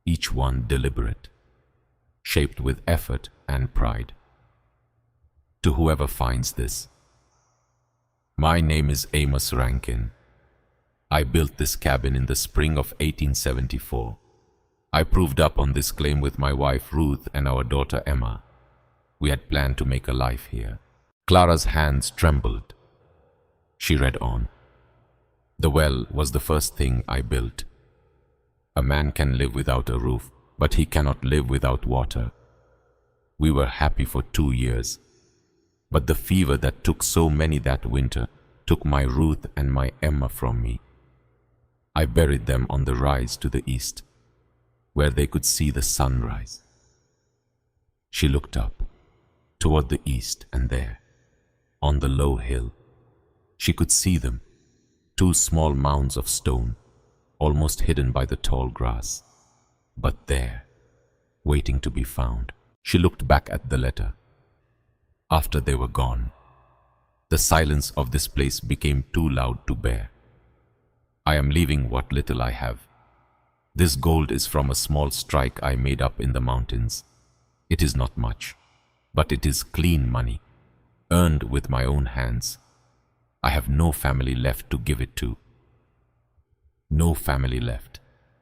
each one deliberate, shaped with effort and pride. To whoever finds this, my name is Amos Rankin. I built this cabin in the spring of 1874. I proved up on this claim with my wife Ruth and our daughter Emma. We had planned to make a life here. Clara's hands trembled. She read on. The well was the first thing I built. A man can live without a roof, but he cannot live without water. We were happy for 2 years, but the fever that took so many that winter took my Ruth and my Emma from me. I buried them on the rise to the east, where they could see the sunrise. She looked up, toward the east, and there, on the low hill, she could see them, 2 small mounds of stone, almost hidden by the tall grass, but there, waiting to be found. She looked back at the letter. After they were gone, the silence of this place became too loud to bear. I am leaving what little I have. This gold is from a small strike I made up in the mountains. It is not much, but it is clean money, earned with my own hands. I have no family left to give it to. No family left.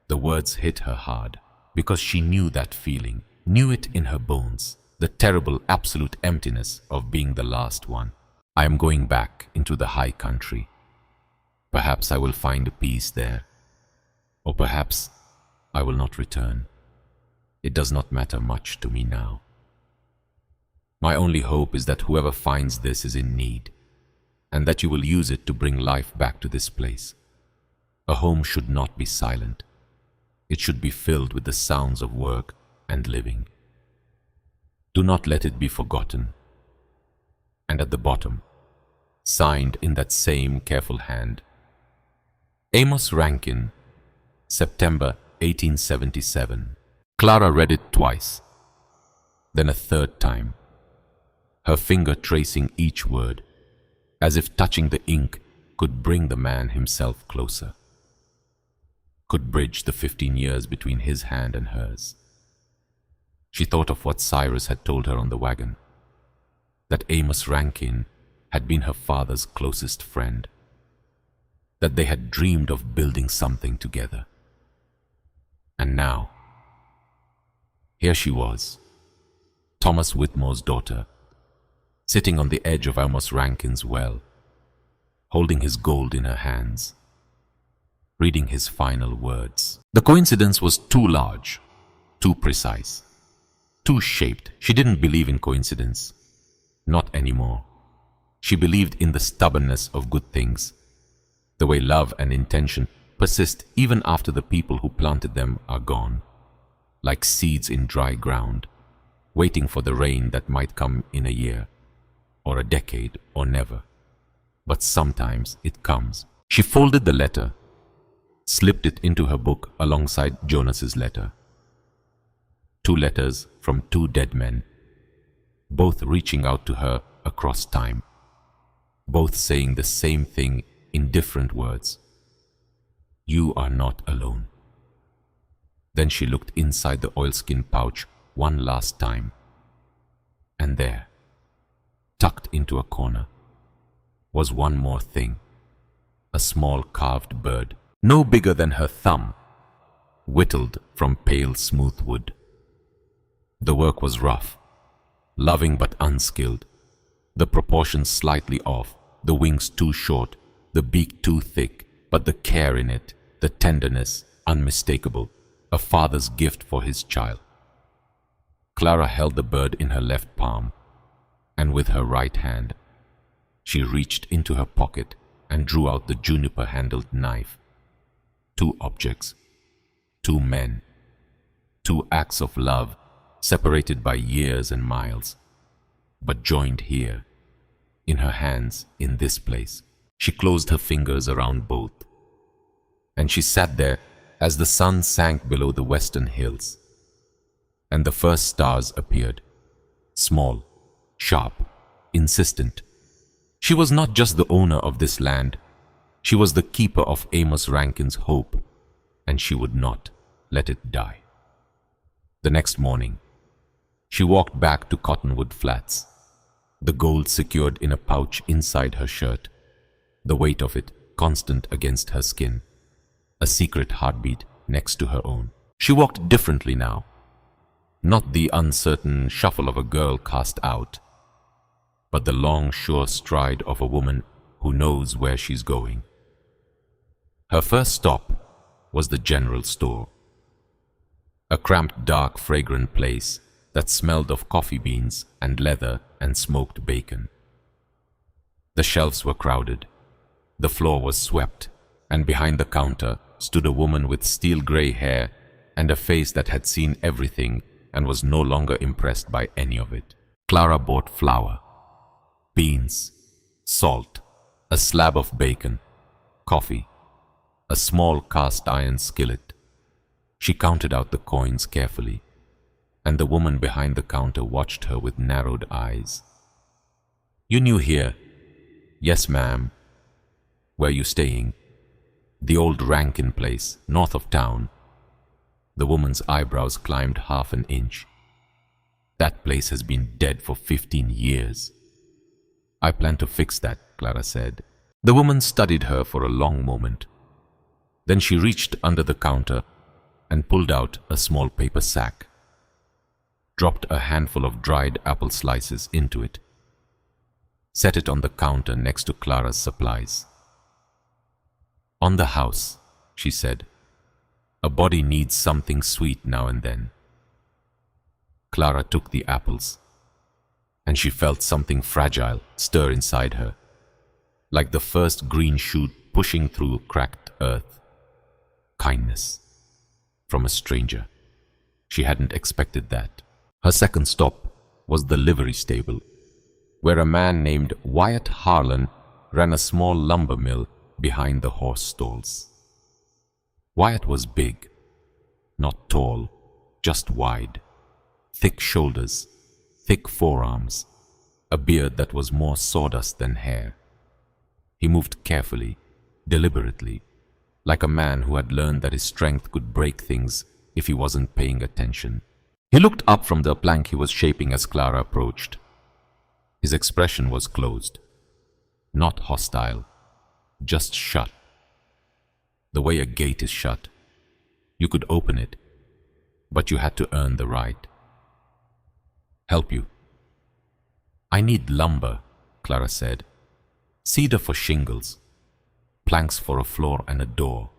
The words hit her hard, because she knew that feeling, knew it in her bones, the terrible absolute emptiness of being the last one. I am going back into the high country. Perhaps I will find peace there, or perhaps I will not return. It does not matter much to me now. My only hope is that whoever finds this is in need, and that you will use it to bring life back to this place. A home should not be silent. It should be filled with the sounds of work and living. Do not let it be forgotten. And at the bottom, signed in that same careful hand, Amos Rankin, September 1877. Clara read it twice, then a third time, her finger tracing each word, as if touching the ink could bring the man himself closer, could bridge the 15 years between his hand and hers. She thought of what Cyrus had told her on the wagon, that Amos Rankin had been her father's closest friend, that they had dreamed of building something together. And now, here she was, Thomas Whitmore's daughter, sitting on the edge of Amos Rankin's well, holding his gold in her hands, reading his final words. The coincidence was too large, too precise, too shaped. She didn't believe in coincidence. Not anymore. She believed in the stubbornness of good things, the way love and intention persist even after the people who planted them are gone, like seeds in dry ground, waiting for the rain that might come in a year, or a decade, or never. But sometimes it comes. She folded the letter, slipped it into her book alongside Jonas's letter. 2 letters from 2 dead men, both reaching out to her across time, both saying the same thing in different words. You are not alone. Then she looked inside the oilskin pouch one last time. And there, tucked into a corner, was one more thing. A small carved bird, no bigger than her thumb, whittled from pale smooth wood. The work was rough, loving but unskilled, the proportions slightly off, the wings too short, the beak too thick, but the care in it, the tenderness, unmistakable, a father's gift for his child. Clara held the bird in her left palm, and with her right hand, she reached into her pocket and drew out the juniper-handled knife. Two objects, two men, two acts of love, separated by years and miles, but joined here, in her hands, in this place. She closed her fingers around both, and she sat there as the sun sank below the western hills, and the first stars appeared, small, sharp, insistent. She was not just the owner of this land, she was the keeper of Amos Rankin's hope, and she would not let it die. The next morning, she walked back to Cottonwood Flats, the gold secured in a pouch inside her shirt, the weight of it constant against her skin, a secret heartbeat next to her own. She walked differently now, not the uncertain shuffle of a girl cast out, but the long, sure stride of a woman who knows where she's going. Her first stop was the general store, a cramped, dark, fragrant place that smelled of coffee beans and leather and smoked bacon. The shelves were crowded, the floor was swept, and behind the counter stood a woman with steel-gray hair and a face that had seen everything and was no longer impressed by any of it. Clara bought flour, beans, salt, a slab of bacon, coffee, a small cast-iron skillet. She counted out the coins carefully, and the woman behind the counter watched her with narrowed eyes. "You new here?" "Yes, ma'am." "Where you staying?" "The old Rankin place, north of town." The woman's eyebrows climbed half an inch. "That place has been dead for 15 years. "I plan to fix that," Clara said. The woman studied her for a long moment. Then she reached under the counter and pulled out a small paper sack, dropped a handful of dried apple slices into it, set it on the counter next to Clara's supplies. "On the house," she said, "a body needs something sweet now and then." Clara took the apples, and she felt something fragile stir inside her, like the first green shoot pushing through cracked earth. Kindness from a stranger. She hadn't expected that. Her second stop was the livery stable, where a man named Wyatt Harlan ran a small lumber mill behind the horse stalls. Wyatt was big, not tall, just wide, thick shoulders, thick forearms, a beard that was more sawdust than hair. He moved carefully, deliberately, like a man who had learned that his strength could break things if he wasn't paying attention. He looked up from the plank he was shaping as Clara approached. His expression was closed, not hostile, just shut. The way a gate is shut. You could open it, but you had to earn the right. "Help you?" "I need lumber," Clara said. "Cedar for shingles, planks for a floor and a door."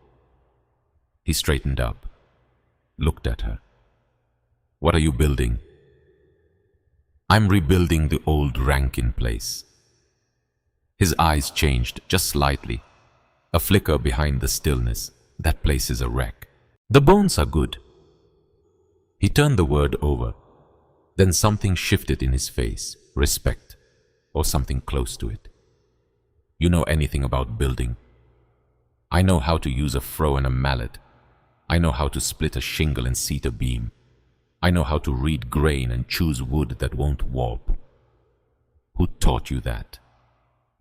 He straightened up, looked at her. "What are you building?" "I'm rebuilding the old Rankin place." His eyes changed just slightly, a flicker behind the stillness. "That place is a wreck." "The bones are good." He turned the word over. Then something shifted in his face, respect, or something close to it. "You know anything about building?" "I know how to use a froe and a mallet. I know how to split a shingle and seat a beam. I know how to read grain and choose wood that won't warp." "Who taught you that?"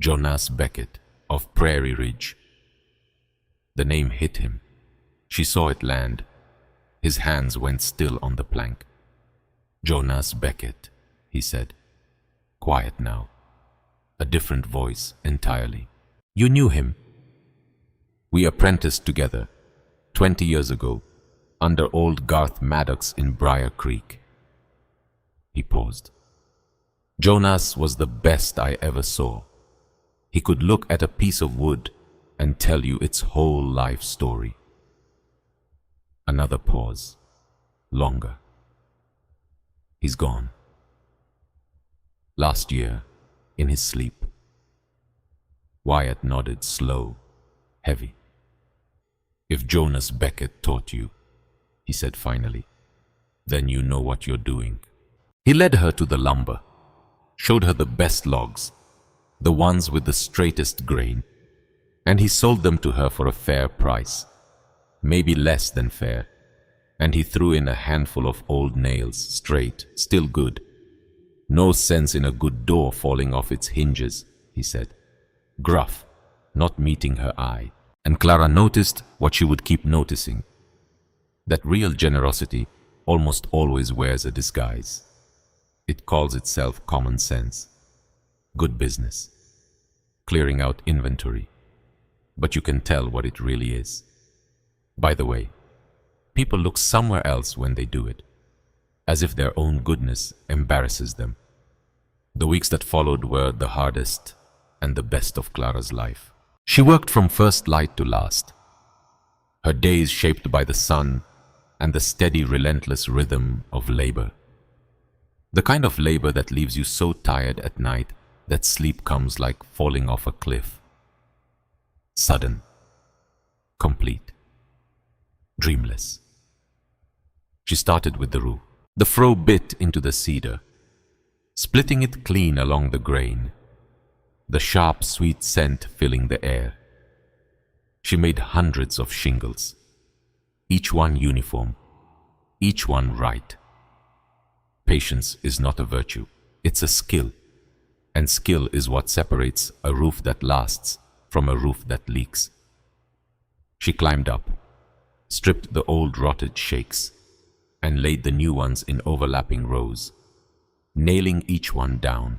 "Jonas Beckett of Prairie Ridge." The name hit him. She saw it land. His hands went still on the plank. "Jonas Beckett," he said. Quiet now. A different voice entirely. "You knew him?" "We apprenticed together 20 years ago under old Garth Maddox in Briar Creek." He paused. "Jonas was the best I ever saw. He could look at a piece of wood and tell you its whole life story." Another pause. Longer. "He's gone. Last year, in his sleep." Wyatt nodded, slow, heavy. "If Jonas Beckett taught you," he said finally, "then you know what you're doing." He led her to the lumber, showed her the best logs, the ones with the straightest grain, and he sold them to her for a fair price, maybe less than fair, and he threw in a handful of old nails, straight, still good. "No sense in a good door falling off its hinges," he said. Gruff, not meeting her eye. And Clara noticed what she would keep noticing, that real generosity almost always wears a disguise. It calls itself common sense, good business, clearing out inventory, but you can tell what it really is. By the way, people look somewhere else when they do it, as if their own goodness embarrasses them. The weeks that followed were the hardest and the best of Clara's life. She worked from first light to last, her days shaped by the sun and the steady, relentless rhythm of labor. The kind of labor that leaves you so tired at night that sleep comes like falling off a cliff. Sudden, complete, dreamless. She started with the roof. The froe bit into the cedar, splitting it clean along the grain, the sharp, sweet scent filling the air. She made hundreds of shingles, each one uniform, each one right. Patience is not a virtue, it's a skill, and skill is what separates a roof that lasts from a roof that leaks. She climbed up, stripped the old rotted shakes, and laid the new ones in overlapping rows, nailing each one down,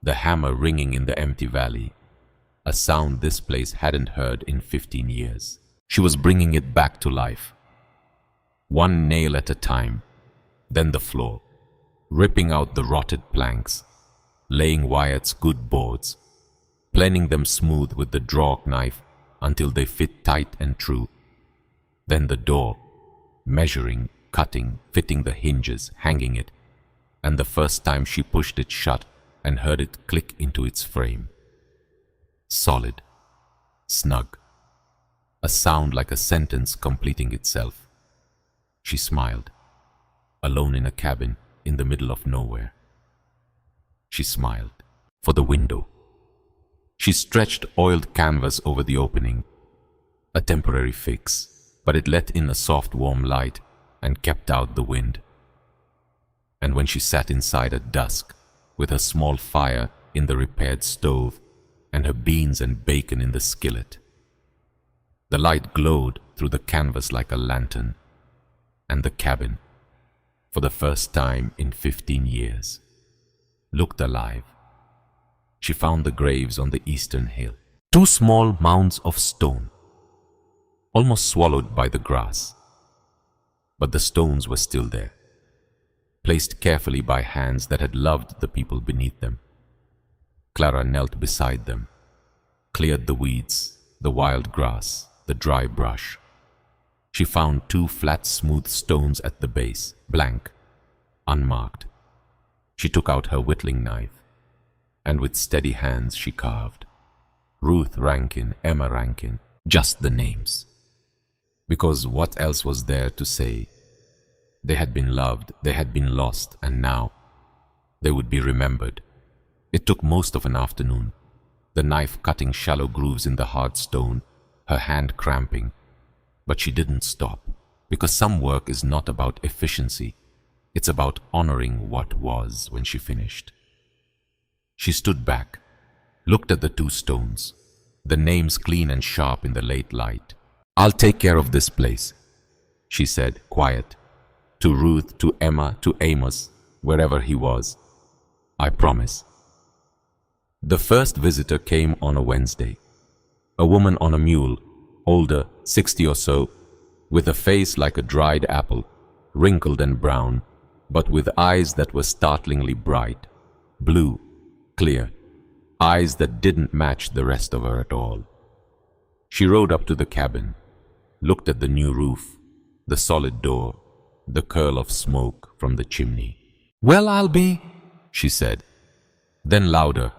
the hammer ringing in the empty valley, a sound this place hadn't heard in 15 years. She was bringing it back to life, one nail at a time, then the floor, ripping out the rotted planks, laying Wyatt's good boards, planing them smooth with the draw knife until they fit tight and true. Then the door, measuring, cutting, fitting the hinges, hanging it, and the first time she pushed it shut and heard it click into its frame. Solid, snug, a sound like a sentence completing itself. She smiled, alone in a cabin in the middle of nowhere. She smiled for the window. She stretched oiled canvas over the opening, a temporary fix, but it let in a soft warm light and kept out the wind. And when she sat inside at dusk, with her small fire in the repaired stove and her beans and bacon in the skillet, the light glowed through the canvas like a lantern, and the cabin, for the first time in 15 years, looked alive. She found the graves on the eastern hill, 2 small mounds of stone, almost swallowed by the grass. But the stones were still there, placed carefully by hands that had loved the people beneath them. Clara knelt beside them, cleared the weeds, the wild grass, the dry brush. She found 2 flat, smooth stones at the base, blank, unmarked. She took out her whittling knife, and with steady hands she carved. Ruth Rankin, Emma Rankin, just the names. Because what else was there to say? They had been loved, they had been lost, and now they would be remembered. It took most of an afternoon, the knife cutting shallow grooves in the hard stone, her hand cramping. But she didn't stop, because some work is not about efficiency. It's about honoring what was when she finished. She stood back, looked at the 2 stones, the names clean and sharp in the late light. I'll take care of this place, she said, quiet, to Ruth, to Emma, to Amos, wherever he was. I promise. The first visitor came on a Wednesday. A woman on a mule, older, 60 or so, with a face like a dried apple, wrinkled and brown, but with eyes that were startlingly bright, blue, clear, eyes that didn't match the rest of her at all. She rode up to the cabin, looked at the new roof, the solid door, the curl of smoke from the chimney. "Well, I'll be," she said. Then louder,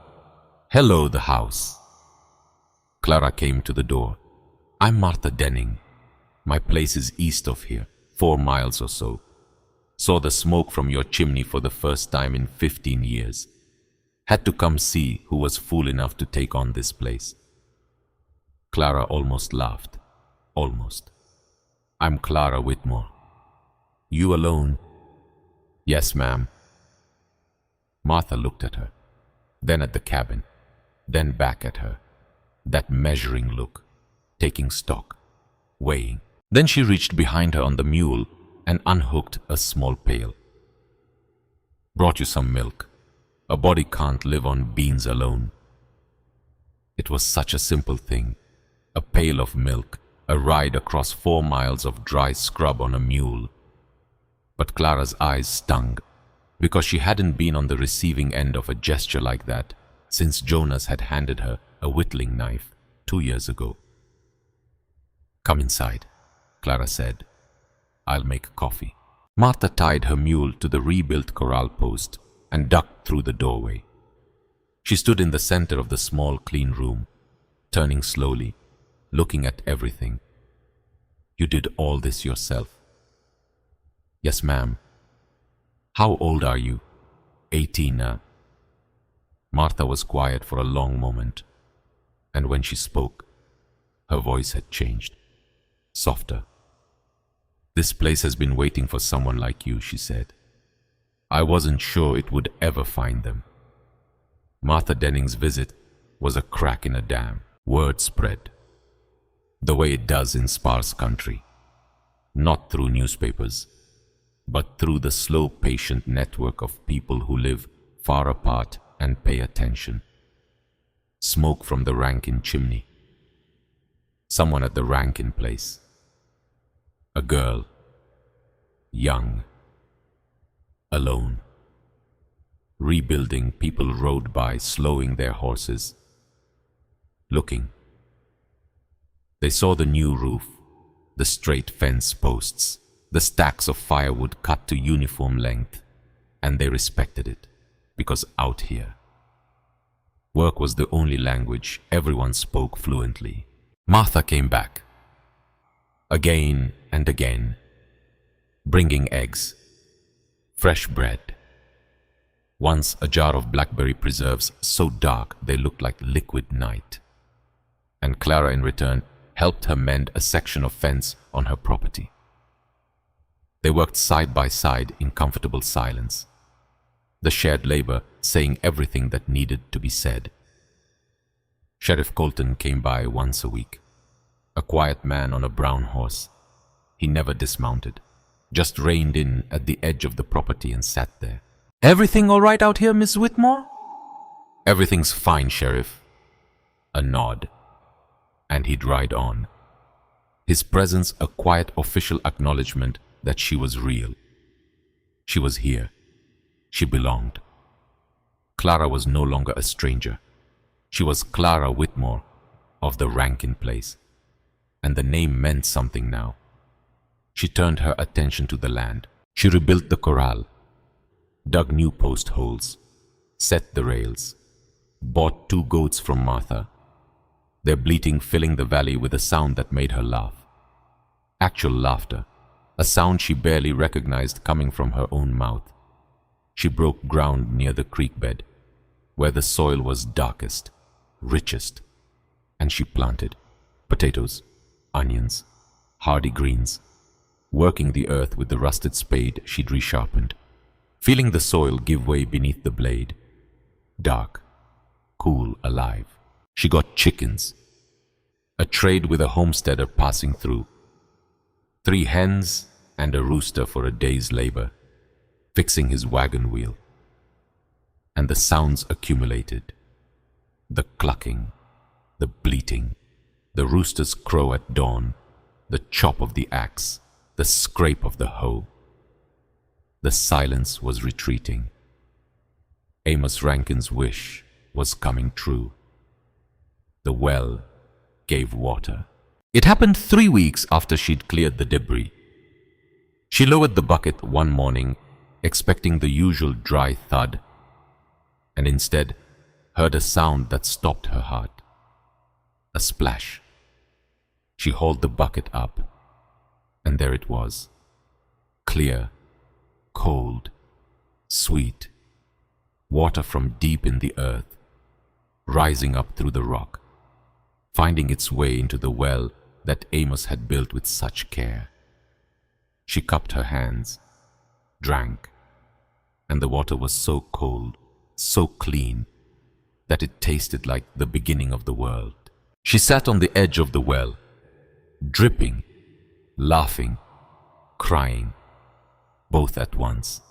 "Hello, the house." Clara came to the door. "I'm Martha Denning. My place is east of here, 4 miles or so. Saw the smoke from your chimney for the first time in 15 years. Had to come see who was fool enough to take on this place." Clara almost laughed. Almost. "I'm Clara Whitmore." "You alone?" "Yes, ma'am." Martha looked at her, then at the cabin, then back at her. That measuring look, taking stock, weighing. Then she reached behind her on the mule and unhooked a small pail. "Brought you some milk. A body can't live on beans alone." It was such a simple thing. A pail of milk, a ride across 4 miles of dry scrub on a mule. But Clara's eyes stung, because she hadn't been on the receiving end of a gesture like that since Jonas had handed her a whittling knife 2 years ago. "Come inside," Clara said. "I'll make coffee." Martha tied her mule to the rebuilt corral post and ducked through the doorway. She stood in the center of the small, clean room, turning slowly, looking at everything. "You did all this yourself?" "Yes, ma'am." "How old are you?" 18 now." Martha was quiet for a long moment, and when she spoke, her voice had changed, softer. "This place has been waiting for someone like you," she said. "I wasn't sure it would ever find them." Martha Denning's visit was a crack in a dam. Word spread, the way it does in sparse country, not through newspapers, but through the slow, patient network of people who live far apart and pay attention. Smoke from the Rankin chimney. Someone at the Rankin place. A girl. Young. Alone. Rebuilding, people rode by, slowing their horses. Looking. They saw the new roof, the straight fence posts, the stacks of firewood cut to uniform length, and they respected it, because out here, work was the only language everyone spoke fluently. Martha came back, again and again, bringing eggs, fresh bread. Once a jar of blackberry preserves so dark they looked like liquid night. And Clara in return helped her mend a section of fence on her property. They worked side by side in comfortable silence, the shared labor saying everything that needed to be said. Sheriff Colton came by once a week, a quiet man on a brown horse. He never dismounted, just reined in at the edge of the property and sat there. "Everything all right out here, Miss Whitmore?" "Everything's fine, Sheriff." A nod, and he'd ride on. His presence a quiet official acknowledgement that she was real. She was here. She belonged. Clara was no longer a stranger. She was Clara Whitmore of the Rankin place, and the name meant something now. She turned her attention to the land. She rebuilt the corral, dug new post holes, set the rails, bought 2 goats from Martha, their bleating filling the valley with a sound that made her laugh. Actual laughter, a sound she barely recognized coming from her own mouth. She broke ground near the creek bed, where the soil was darkest, richest, and she planted potatoes, onions, hardy greens, working the earth with the rusted spade she'd resharpened, feeling the soil give way beneath the blade. Dark, cool, alive. She got chickens. a trade with a homesteader passing through. 3 hens and a rooster for a day's labor, fixing his wagon wheel. And the sounds accumulated. The clucking, the bleating, the rooster's crow at dawn, the chop of the axe, the scrape of the hoe. The silence was retreating. Amos Rankin's wish was coming true. The well gave water. It happened 3 weeks after she'd cleared the debris. She lowered the bucket one morning, expecting the usual dry thud, and instead heard a sound that stopped her heart. A splash. She hauled the bucket up, and there it was. Clear, cold, sweet. Water from deep in the earth, rising up through the rock, finding its way into the well that Amos had built with such care. She cupped her hands, drank, and the water was so cold, so clean, that it tasted like the beginning of the world. She sat on the edge of the well, dripping, laughing, crying, both at once.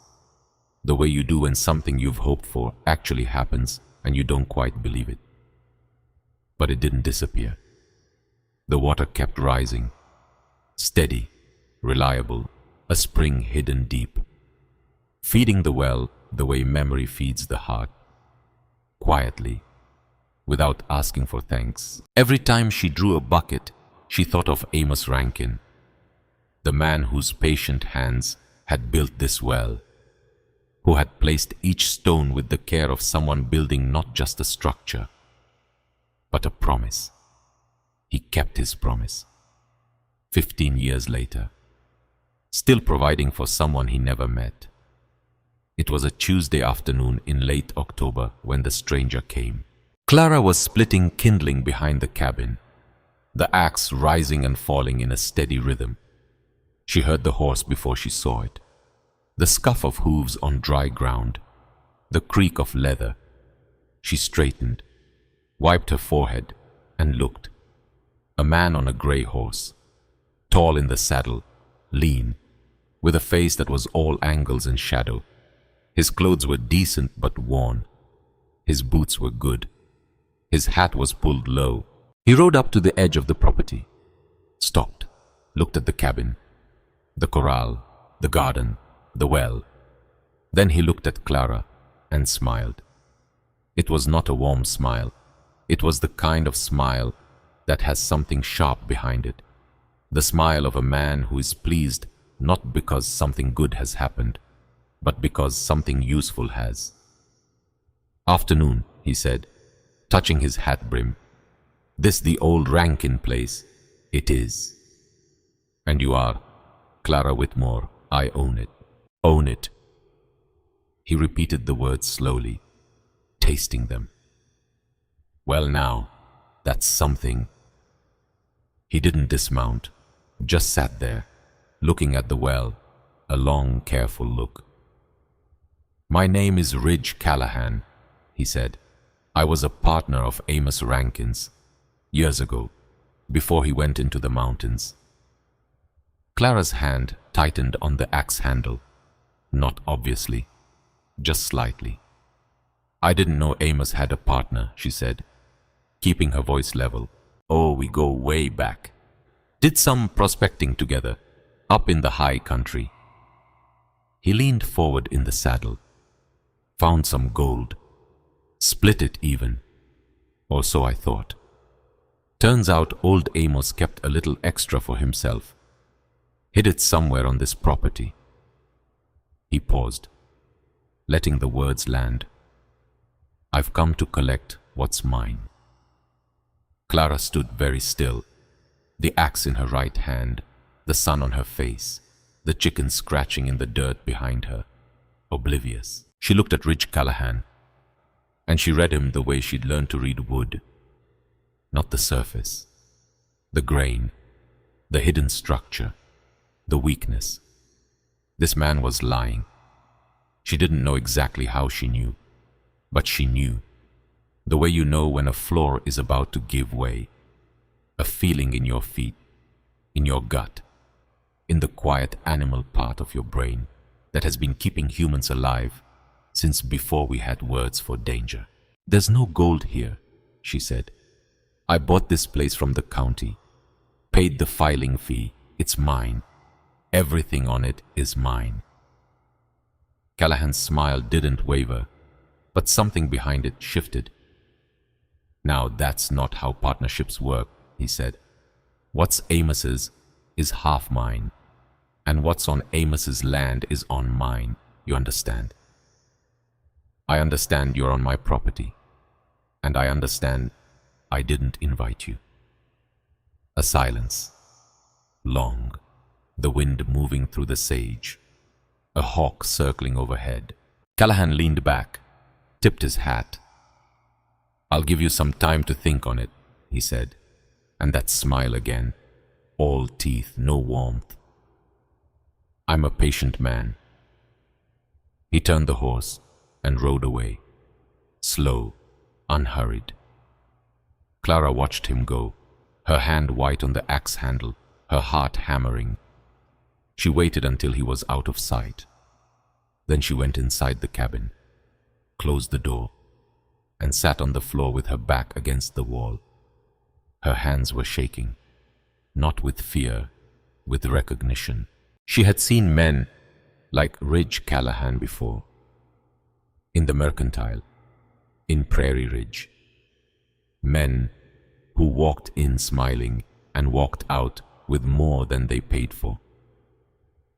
The way you do when something you've hoped for actually happens and you don't quite believe it. But it didn't disappear. The water kept rising, steady, reliable, a spring hidden deep, feeding the well the way memory feeds the heart, quietly, without asking for thanks. Every time she drew a bucket, she thought of Amos Rankin, the man whose patient hands had built this well, who had placed each stone with the care of someone building not just a structure, but a promise. He kept his promise. 15 years later, still providing for someone he never met. It was a Tuesday afternoon in late October when the stranger came. Clara was splitting kindling behind the cabin, the axe rising and falling in a steady rhythm. She heard the horse before she saw it. The scuff of hooves on dry ground, the creak of leather. She straightened, wiped her forehead, and looked. A man on a grey horse, tall in the saddle, lean, with a face that was all angles and shadow. His clothes were decent but worn. His boots were good. His hat was pulled low. He rode up to the edge of the property, stopped, looked at the cabin, the corral, the garden, the well. Then he looked at Clara and smiled. It was not a warm smile. It was the kind of smile that has something sharp behind it. The smile of a man who is pleased not because something good has happened, but because something useful has. "Afternoon," he said, touching his hat brim. "This the old Rankin place?" "It is." "And you are Clara Whitmore. I own it." "Own it." He repeated the words slowly, tasting them. "Well now, that's something." He didn't dismount, just sat there, looking at the well, a long, careful look. "My name is Ridge Callahan," he said. "I was a partner of Amos Rankin's, years ago, before he went into the mountains." Clara's hand tightened on the axe handle, not obviously, just slightly. "I didn't know Amos had a partner," she said, keeping her voice level. "Oh, we go way back. Did some prospecting together, up in the high country." He leaned forward in the saddle, found some gold, split it even, or so I thought. Turns out old Amos kept a little extra for himself, hid it somewhere on this property. He paused, letting the words land. "I've come to collect what's mine." Clara stood very still, the axe in her right hand, the sun on her face, the chicken scratching in the dirt behind her, oblivious. She looked at Ridge Callahan, and she read him the way she'd learned to read wood. Not the surface, the grain, the hidden structure, the weakness. This man was lying. She didn't know exactly how she knew, but she knew. The way you know when a floor is about to give way. a feeling in your feet, in your gut, in the quiet animal part of your brain that has been keeping humans alive since before we had words for danger. "There's no gold here," she said. "I bought this place from the county, paid the filing fee. It's mine. Everything on it is mine." Callahan's smile didn't waver, but something behind it shifted. "Now that's not how partnerships work," he said. "What's Amos's is half mine, and what's on Amos's land is on mine. You understand? I understand you're on my property, and I understand I didn't invite you." A silence. Long. The wind moving through the sage. A hawk circling overhead. Callahan leaned back, tipped his hat. "I'll give you some time to think on it," he said, and that smile again. All teeth, no warmth. "I'm a patient man." He turned the horse and rode away, slow, unhurried. Clara watched him go, her hand white on the axe handle, her heart hammering. She waited until he was out of sight. Then she went inside the cabin, closed the door, and sat on the floor with her back against the wall. Her hands were shaking, not with fear, with recognition. She had seen men like Ridge Callahan before, in the Mercantile, in Prairie Ridge. Men who walked in smiling and walked out with more than they paid for.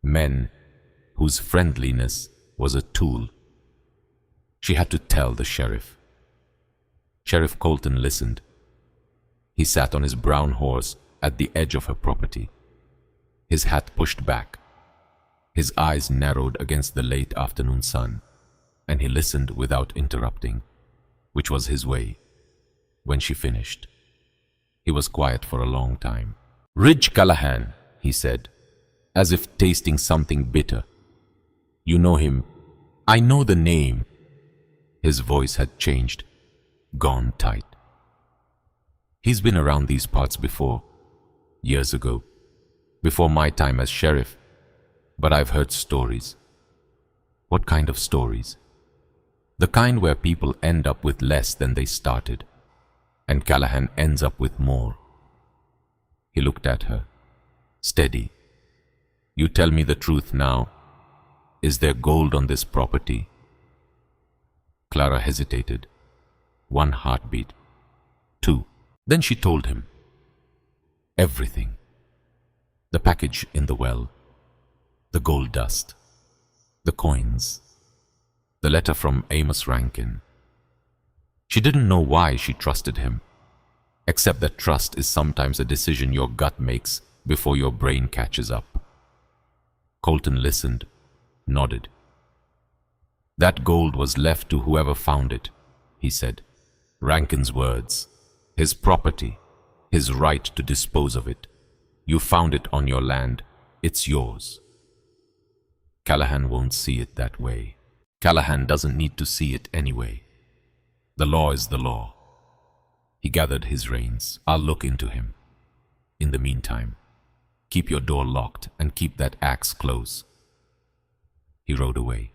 Men whose friendliness was a tool. She had to tell the sheriff. Sheriff Colton listened. He sat on his brown horse at the edge of her property, his hat pushed back. His eyes narrowed against the late afternoon sun, and he listened without interrupting, which was his way. When she finished, he was quiet for a long time. "Ridge Callahan," he said, as if tasting something bitter. "You know him." "I know the name." His voice had changed, gone tight. "He's been around these parts before, years ago, before my time as sheriff, but I've heard stories." "What kind of stories?" "The kind where people end up with less than they started, and Callahan ends up with more." He looked at her, steady. "You tell me the truth now. Is there gold on this property?" Clara hesitated. One heartbeat. Two. Then she told him. Everything. The package in the well. The gold dust. The coins. The letter from Amos Rankin. She didn't know why she trusted him, except that trust is sometimes a decision your gut makes before your brain catches up. Colton listened, nodded. "That gold was left to whoever found it," he said. "Rankin's words. His property. His right to dispose of it. You found it on your land. It's yours." Callahan won't see it that way. Callahan doesn't need to see it anyway. The law is the law. He gathered his reins. "I'll look into him. In the meantime, keep your door locked and keep that axe close." He rode away,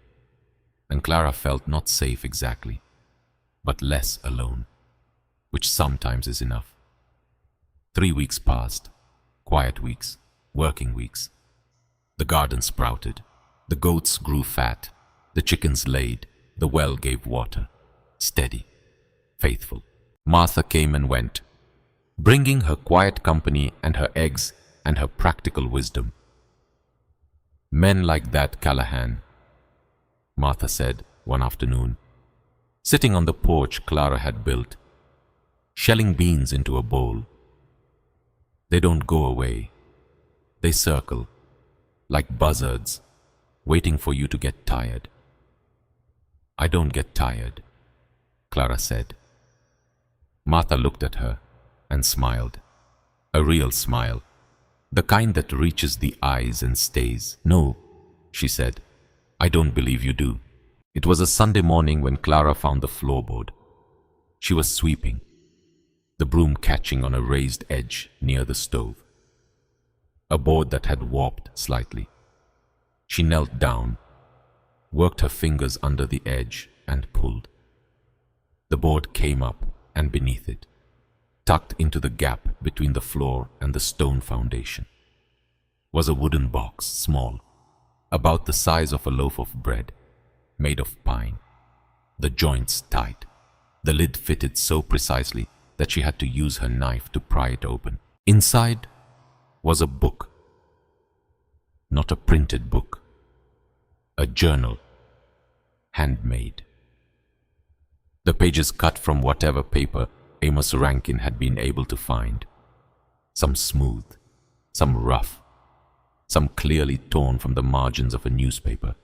and Clara felt not safe exactly, but less alone, which sometimes is enough. 3 weeks passed, quiet weeks, working weeks. The garden sprouted, the goats grew fat, the chickens laid, the well gave water, steady, faithful. Martha came and went, bringing her quiet company and her eggs and her practical wisdom. "Men like that, Callahan," Martha said one afternoon, sitting on the porch Clara had built, shelling beans into a bowl. "They don't go away. They circle, like buzzards, waiting for you to get tired." "I don't get tired," Clara said. Martha looked at her and smiled, a real smile, the kind that reaches the eyes and stays. "No," she said, "I don't believe you do." It was a Sunday morning when Clara found the floorboard. She was sweeping. the broom catching on a raised edge near the stove, a board that had warped slightly. She knelt down, worked her fingers under the edge and pulled. The board came up, and beneath it, tucked into the gap between the floor and the stone foundation, was a wooden box, small, about the size of a loaf of bread, made of pine, the joints tight. The lid fitted so precisely that she had to use her knife to pry it open. Inside was a book, not a printed book, a journal, handmade. The pages cut from whatever paper Amos Rankin had been able to find, some smooth, some rough, some clearly torn from the margins of a newspaper,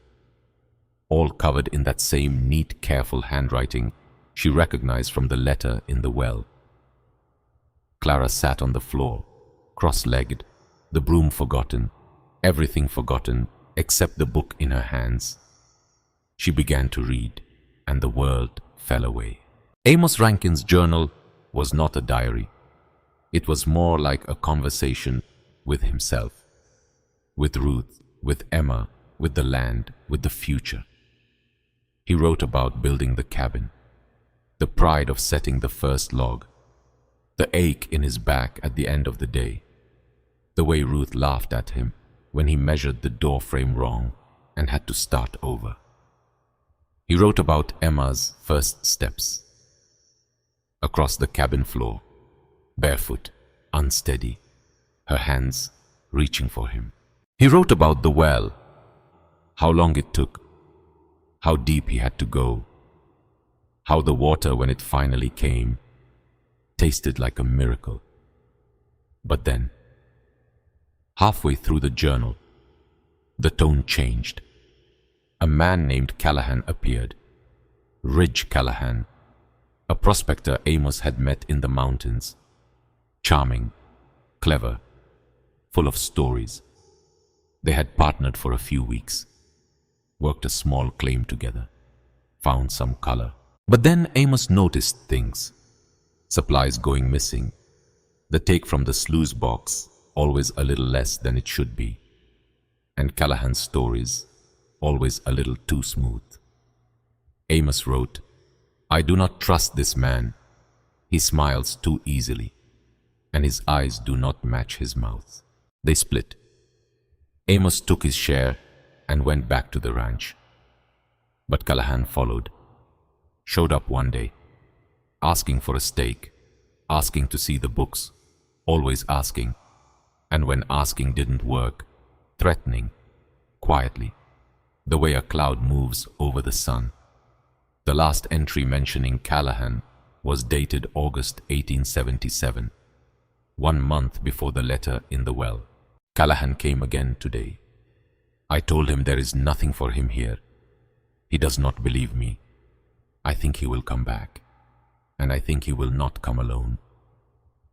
all covered in that same neat, careful handwriting she recognized from the letter in the well. Clara sat on the floor, cross-legged, the broom forgotten, everything forgotten except the book in her hands. She began to read, and the world fell away. Amos Rankin's journal was not a diary. It was more like a conversation with himself, with Ruth, with Emma, with the land, with the future. He wrote about building the cabin, the pride of setting the first log, the ache in his back at the end of the day, the way Ruth laughed at him when he measured the door frame wrong and had to start over. He wrote about Emma's first steps, across the cabin floor, barefoot, unsteady, her hands reaching for him. He wrote about the well, how long it took, how deep he had to go, how the water, when it finally came, tasted like a miracle. But then, halfway through the journal, the tone changed. A man named Callahan appeared, Ridge Callahan, a prospector Amos had met in the mountains, charming, clever, full of stories. They had partnered for a few weeks, worked a small claim together, found some color. But then Amos noticed things, supplies going missing, the take from the sluice box always a little less than it should be, and Callahan's stories always a little too smooth. Amos wrote, "I do not trust this man. He smiles too easily, and his eyes do not match his mouth." They split. Amos took his share and went back to the ranch. But Callahan followed, showed up one day, asking for a steak, asking to see the books, always asking, and when asking didn't work, threatening, quietly, the way a cloud moves over the sun. The last entry mentioning Callahan was dated August 1877, 1 month before the letter in the well. Callahan came again today. I told him there is nothing for him here. He does not believe me. I think he will come back, and I think he will not come alone.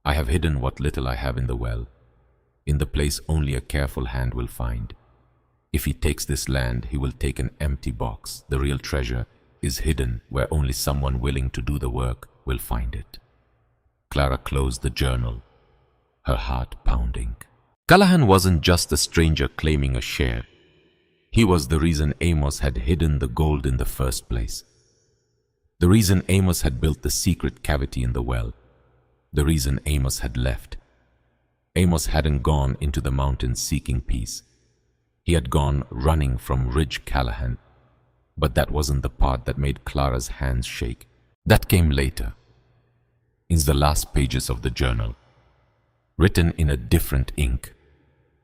I have hidden what little I have in the well, in the place only a careful hand will find. If he takes this land, he will take an empty box. The real treasure is hidden where only someone willing to do the work will find it. Clara closed the journal, her heart pounding. Callahan wasn't just a stranger claiming a share. He was the reason Amos had hidden the gold in the first place. The reason Amos had built the secret cavity in the well. The reason Amos had left. Amos hadn't gone into the mountains seeking peace. He had gone running from Ridge Callahan. But that wasn't the part that made Clara's hands shake. That came later, in the last pages of the journal, written in a different ink,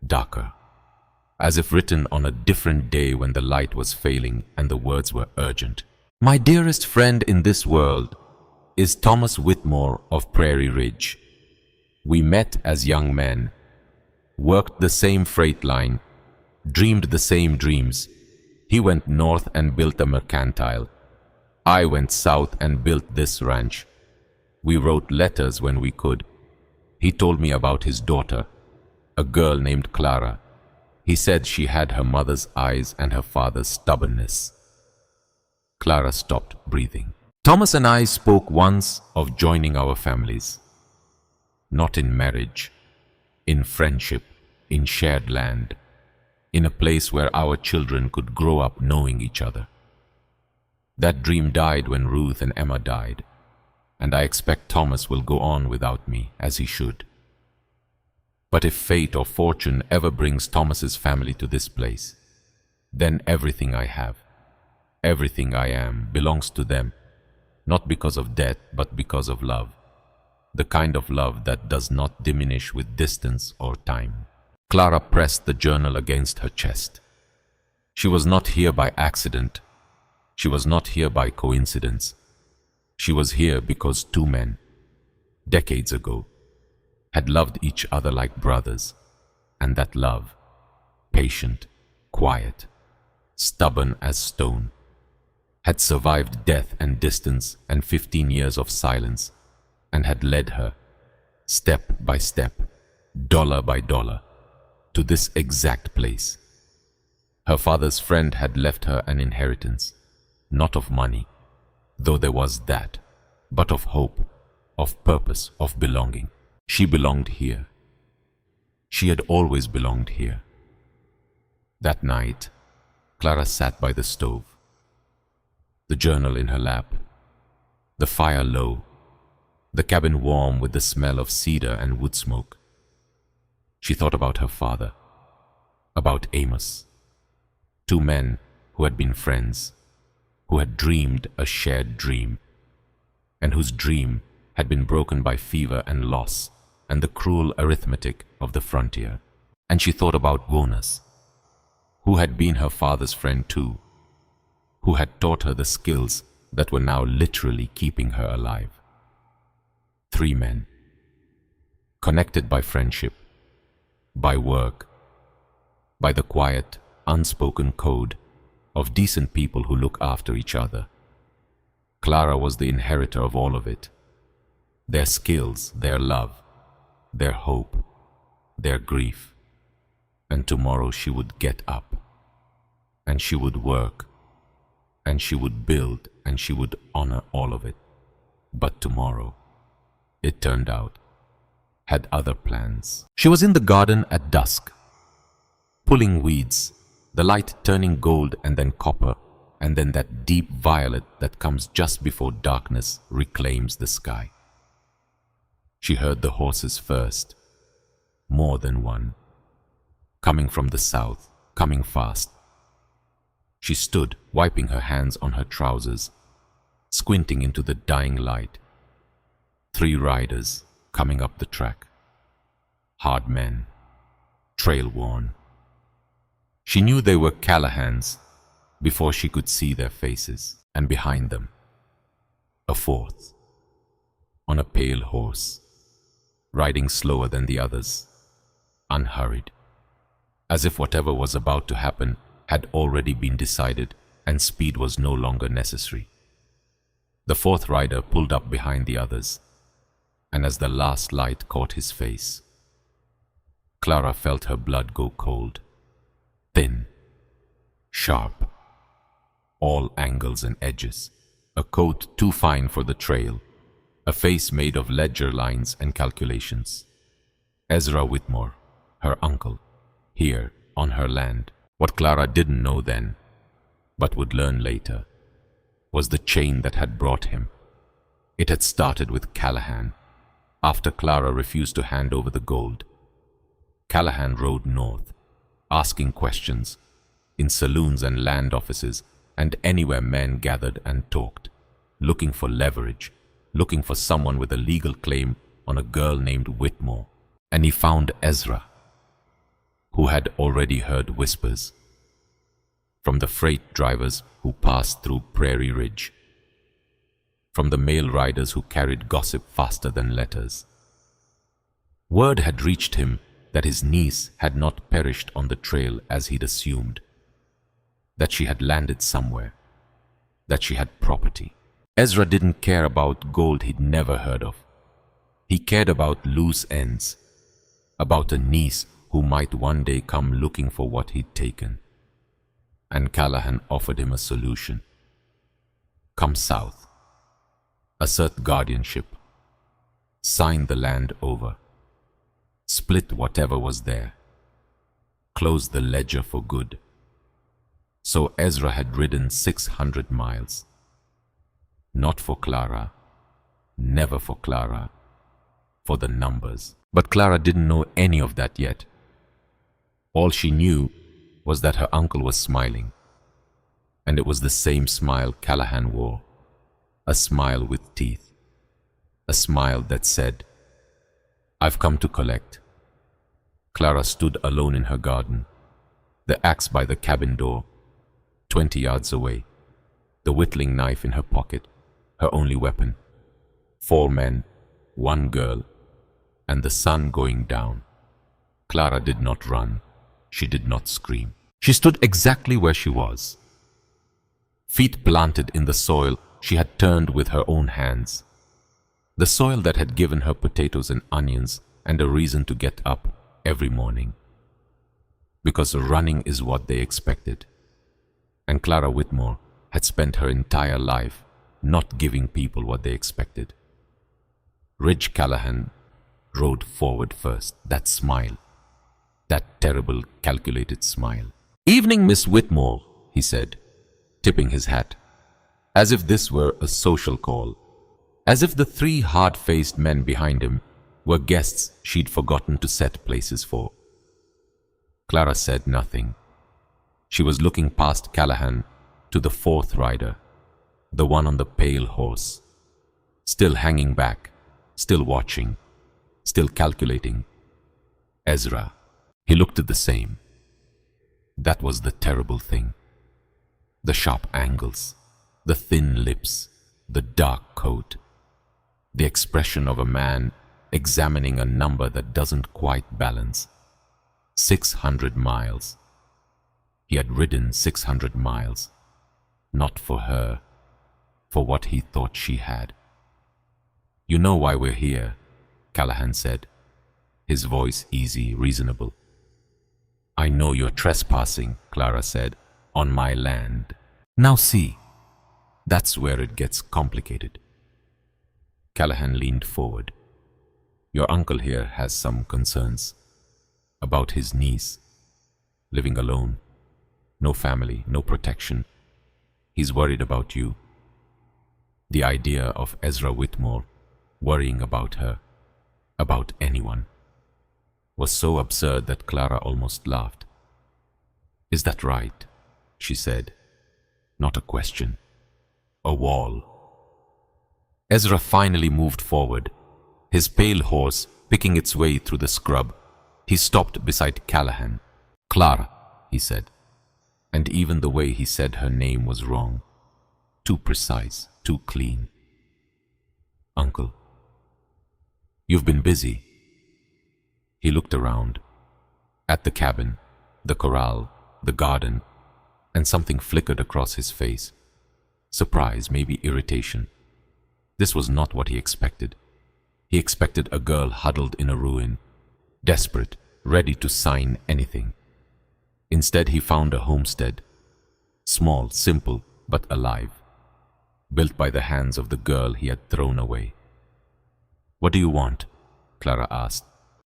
darker, as if written on a different day when the light was failing and the words were urgent. My dearest friend in this world is Thomas Whitmore of Prairie Ridge. We met as young men, worked the same freight line, dreamed the same dreams. He went north and built a mercantile. I went south and built this ranch. We wrote letters when we could. He told me about his daughter, a girl named Clara. He said she had her mother's eyes and her father's stubbornness. Clara stopped breathing. Thomas and I spoke once of joining our families. not in marriage, in friendship, in shared land, in a place where our children could grow up knowing each other. That dream died when Ruth and Emma died, and I expect Thomas will go on without me, as he should. But if fate or fortune ever brings Thomas's family to this place, then everything I have, everything I am, belongs to them, not because of debt, but because of love, the kind of love that does not diminish with distance or time. Clara pressed the journal against her chest. She was not here by accident. She was not here by coincidence. She was here because two men, decades ago, had loved each other like brothers, and that love, patient, quiet, stubborn as stone, had survived death and distance and 15 years of silence, and had led her, step by step, dollar by dollar, to this exact place. Her father's friend had left her an inheritance, not of money, though there was that, but of hope, of purpose, of belonging. She belonged here. She had always belonged here. That night, Clara sat by the stove, the journal in her lap, the fire low, the cabin warm with the smell of cedar and wood smoke. She thought about her father, about Amos, two men who had been friends, who had dreamed a shared dream, and whose dream had been broken by fever and loss and the cruel arithmetic of the frontier. And she thought about Jonas, who had been her father's friend too, who had taught her the skills that were now literally keeping her alive. Three men, connected by friendship, by work, by the quiet, unspoken code of decent people who look after each other. Clara was the inheritor of all of it. Their skills, their love, their hope, their grief. And tomorrow she would get up, and she would work, and she would build, and she would honor all of it. But tomorrow, it turned out, had other plans. She was in the garden at dusk, pulling weeds, the light turning gold and then copper, and then that deep violet that comes just before darkness reclaims the sky. She heard the horses first, more than one, coming from the south, coming fast. She stood, wiping her hands on her trousers, squinting into the dying light. Three riders coming up the track. Hard men, trail-worn. She knew they were Callaghan's before she could see their faces, and behind them, a fourth, on a pale horse, riding slower than the others, unhurried, as if whatever was about to happen had already been decided and speed was no longer necessary. The fourth rider pulled up behind the others, and as the last light caught his face, Clara felt her blood go cold, thin, sharp, all angles and edges, a coat too fine for the trail, a face made of ledger lines and calculations. Ezra Whitmore, her uncle, here on her land. What Clara didn't know then, but would learn later, was the chain that had brought him. It had started with Callaghan, after Clara refused to hand over the gold. Callaghan rode north, asking questions, in saloons and land offices and anywhere men gathered and talked, looking for leverage, looking for someone with a legal claim on a girl named Whitmore. And he found Ezra, who had already heard whispers from the freight drivers who passed through Prairie Ridge, from the mail riders who carried gossip faster than letters. Word had reached him that his niece had not perished on the trail as he'd assumed, that she had landed somewhere, that she had property. Ezra didn't care about gold he'd never heard of. He cared about loose ends, about a niece who might one day come looking for what he'd taken. And Callaghan offered him a solution. Come south, assert guardianship, sign the land over, split whatever was there, close the ledger for good. So Ezra had ridden 600 miles. Not for Clara, never for Clara, for the numbers. But Clara didn't know any of that yet. All she knew was that her uncle was smiling. And it was the same smile Callahan wore, a smile with teeth, a smile that said, "I've come to collect." Clara stood alone in her garden, the axe by the cabin door, 20 yards away, the whittling knife in her pocket, her only weapon. 4 men, 1 girl, and the sun going down. Clara did not run. She did not scream. She stood exactly where she was. Feet planted in the soil she had turned with her own hands. The soil that had given her potatoes and onions and a reason to get up every morning. Because running is what they expected. And Clara Whitmore had spent her entire life not giving people what they expected. Ridge Callahan rode forward first, that smile, that terrible, calculated smile. "Evening, Miss Whitmore," he said, tipping his hat, as if this were a social call, as if the 3 hard-faced men behind him were guests she'd forgotten to set places for. Clara said nothing. She was looking past Callahan to the 4th rider, the one on the pale horse, still hanging back, still watching, still calculating. Ezra. He looked the same. That was the terrible thing. The sharp angles, the thin lips, the dark coat, the expression of a man examining a number that doesn't quite balance. 600 miles. He had ridden 600 miles, not for her, for what he thought she had. "You know why we're here," Callahan said, his voice easy, reasonable. "I know you're trespassing," Clara said, "on my land." "Now see, that's where it gets complicated." Callahan leaned forward. "Your uncle here has some concerns about his niece, living alone, no family, no protection. He's worried about you." The idea of Ezra Whitmore worrying about her, about anyone, was so absurd that Clara almost laughed. "Is that right?" she said. Not a question. A wall. Ezra finally moved forward, his pale horse picking its way through the scrub. He stopped beside Callahan. "Clara," he said, and even the way he said her name was wrong. Too precise, too clean. "Uncle, you've been busy." He looked around, at the cabin, the corral, the garden, and something flickered across his face. Surprise, maybe irritation. This was not what he expected. He expected a girl huddled in a ruin, desperate, ready to sign anything. Instead, he found a homestead, small, simple, but alive, built by the hands of the girl he had thrown away. "What do you want?" Clara asked.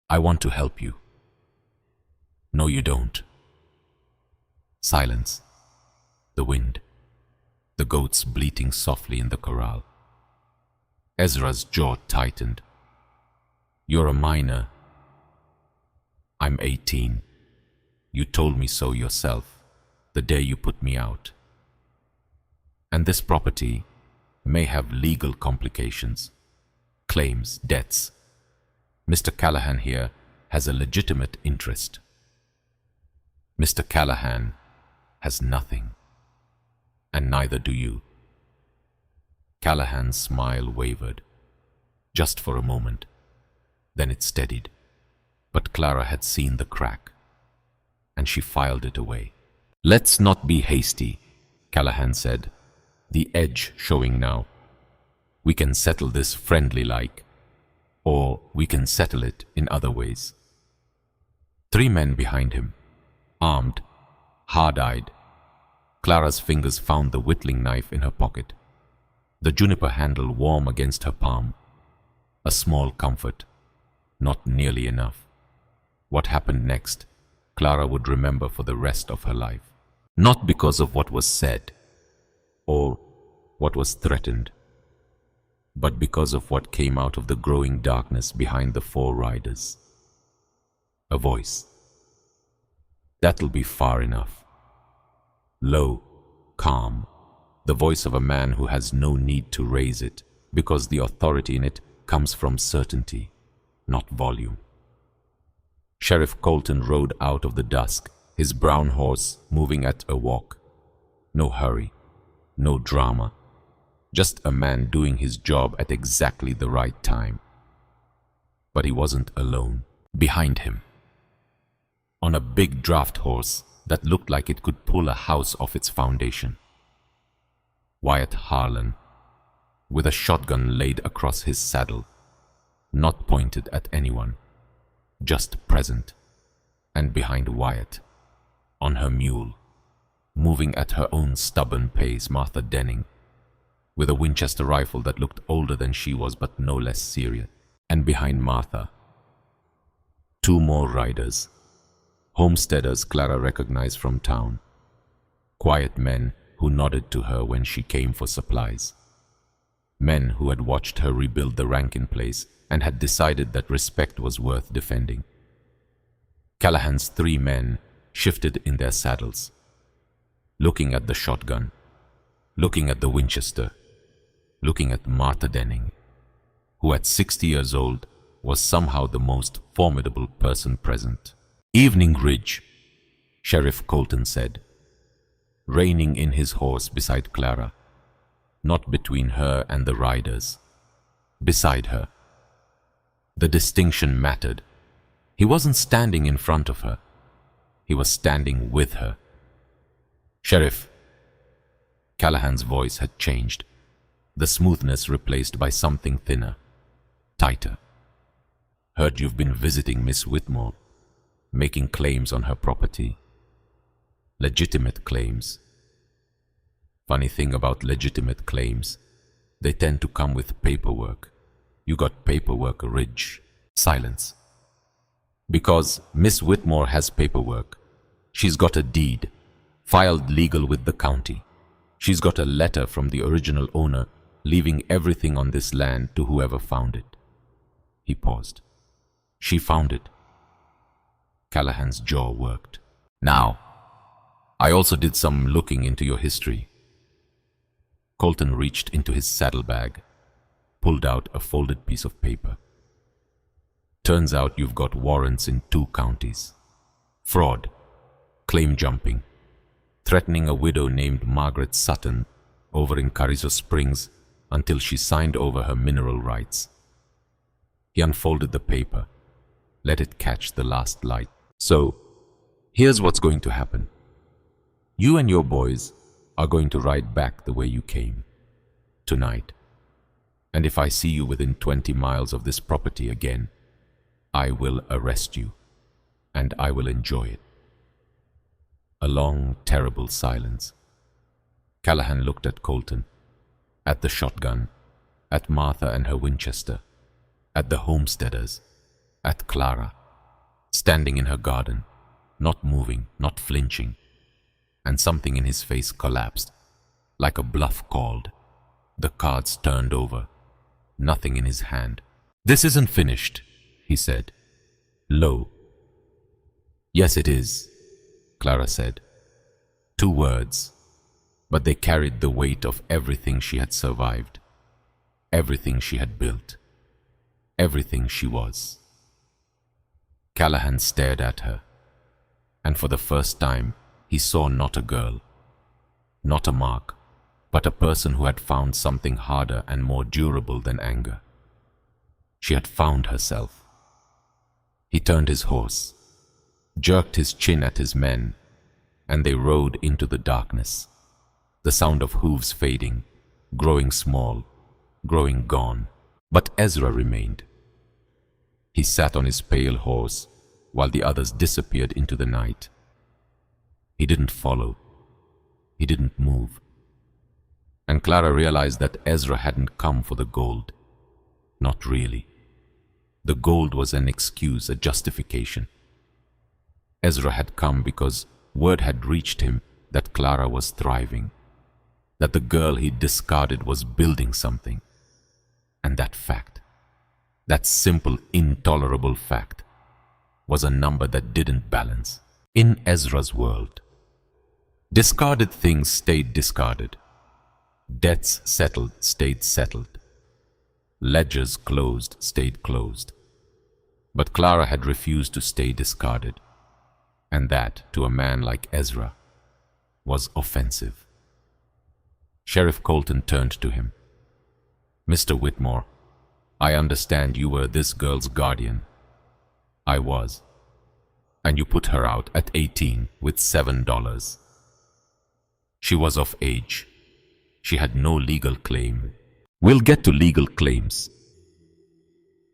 "I want to help you." "No, you don't." Silence. The wind. The goats bleating softly in the corral. Ezra's jaw tightened. "You're a minor." "I'm 18. You told me so yourself, the day you put me out. And this property may have legal complications, claims, debts. Mr. Callahan here has a legitimate interest." "Mr. Callahan has nothing, and neither do you." Callahan's smile wavered, just for a moment. Then it steadied, but Clara had seen the crack, and she filed it away. "Let's not be hasty," Callahan said, the edge showing now. "We can settle this friendly-like, or we can settle it in other ways." 3 men behind him, armed, hard-eyed. Clara's fingers found the whittling knife in her pocket, the juniper handle warm against her palm. A small comfort, not nearly enough. What happened next, Clara would remember for the rest of her life. Not because of what was said or what was threatened, but because of what came out of the growing darkness behind the four riders. A voice. That'll be far enough. Low, calm, the voice of a man who has no need to raise it, because the authority in it comes from certainty, not volume. Sheriff Colton rode out of the dusk, his brown horse moving at a walk. No hurry, no drama, just a man doing his job at exactly the right time. But he wasn't alone. Behind him, on a big draft horse that looked like it could pull a house off its foundation, Wyatt Harlan, with a shotgun laid across his saddle, not pointed at anyone, just present. And behind Wyatt, on her mule, moving at her own stubborn pace, Martha Denning, with a Winchester rifle that looked older than she was but no less serious. And behind Martha, two more riders, homesteaders Clara recognized from town, quiet men who nodded to her when she came for supplies, men who had watched her rebuild the Rankin place and had decided that respect was worth defending. Callahan's three men shifted in their saddles, looking at the shotgun, looking at the Winchester, looking at Martha Denning, who at 60 years old was somehow the most formidable person present. "Evening, Ridge," Sheriff Colton said, reining in his horse beside Clara, not between her and the riders, beside her. The distinction mattered. He wasn't standing in front of her. He was standing with her. "Sheriff." Callahan's voice had changed, the smoothness replaced by something thinner, tighter. "Heard you've been visiting Miss Whitmore, making claims on her property. Legitimate claims. Funny thing about legitimate claims, they tend to come with paperwork. You got paperwork, Ridge." Silence. "Because Miss Whitmore has paperwork. She's got a deed, filed legal with the county. She's got a letter from the original owner leaving everything on this land to whoever found it." He paused. "She found it." Callahan's jaw worked. "Now, I also did some looking into your history." Colton reached into his saddlebag, pulled out a folded piece of paper. "Turns out you've got warrants in 2 counties. Fraud, claim jumping, threatening a widow named Margaret Sutton over in Carrizo Springs until she signed over her mineral rights." He unfolded the paper, let it catch the last light. "So, here's what's going to happen. You and your boys are going to ride back the way you came, tonight. And if I see you within 20 miles of this property again, I will arrest you, and I will enjoy it." A long, terrible silence. Callahan looked at Colton, at the shotgun, at Martha and her Winchester, at the homesteaders, at Clara, standing in her garden, not moving, not flinching, and something in his face collapsed, like a bluff called. The cards turned over, nothing in his hand. "This isn't finished," he said, low. "Yes, it is," Clara said. 2 words, but they carried the weight of everything she had survived, everything she had built, everything she was. Callahan stared at her, and for the first time he saw not a girl, not a mark, but a person who had found something harder and more durable than anger. She had found herself. He turned his horse, jerked his chin at his men, and they rode into the darkness, the sound of hooves fading, growing small, growing gone. But Ezra remained. He sat on his pale horse while the others disappeared into the night. He didn't follow. He didn't move. And Clara realized that Ezra hadn't come for the gold. Not really. The gold was an excuse, a justification. Ezra had come because word had reached him that Clara was thriving, that the girl he discarded was building something. And that fact, that simple, intolerable fact, was a number that didn't balance. In Ezra's world, discarded things stayed discarded. Debts settled stayed settled. Ledgers closed stayed closed. But Clara had refused to stay discarded. And that, to a man like Ezra, was offensive. Sheriff Colton turned to him. "Mr. Whitmore, I understand you were this girl's guardian." "I was." "And you put her out at 18 with $7. She was of age. She had no legal claim." "We'll get to legal claims."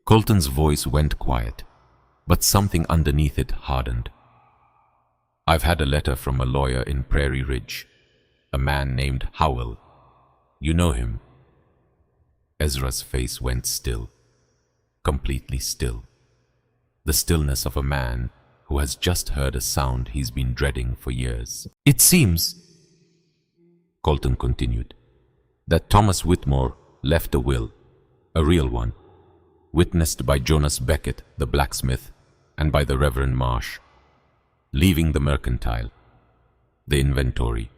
Colton's voice went quiet, but something underneath it hardened. "I've had a letter from a lawyer in Prairie Ridge, a man named Howell. You know him?" Ezra's face went still, completely still. The stillness of a man who has just heard a sound he's been dreading for years. "It seems," Colton continued, "that Thomas Whitmore left a will, a real one, witnessed by Jonas Beckett, the blacksmith, and by the Reverend Marsh, leaving the mercantile, the inventory,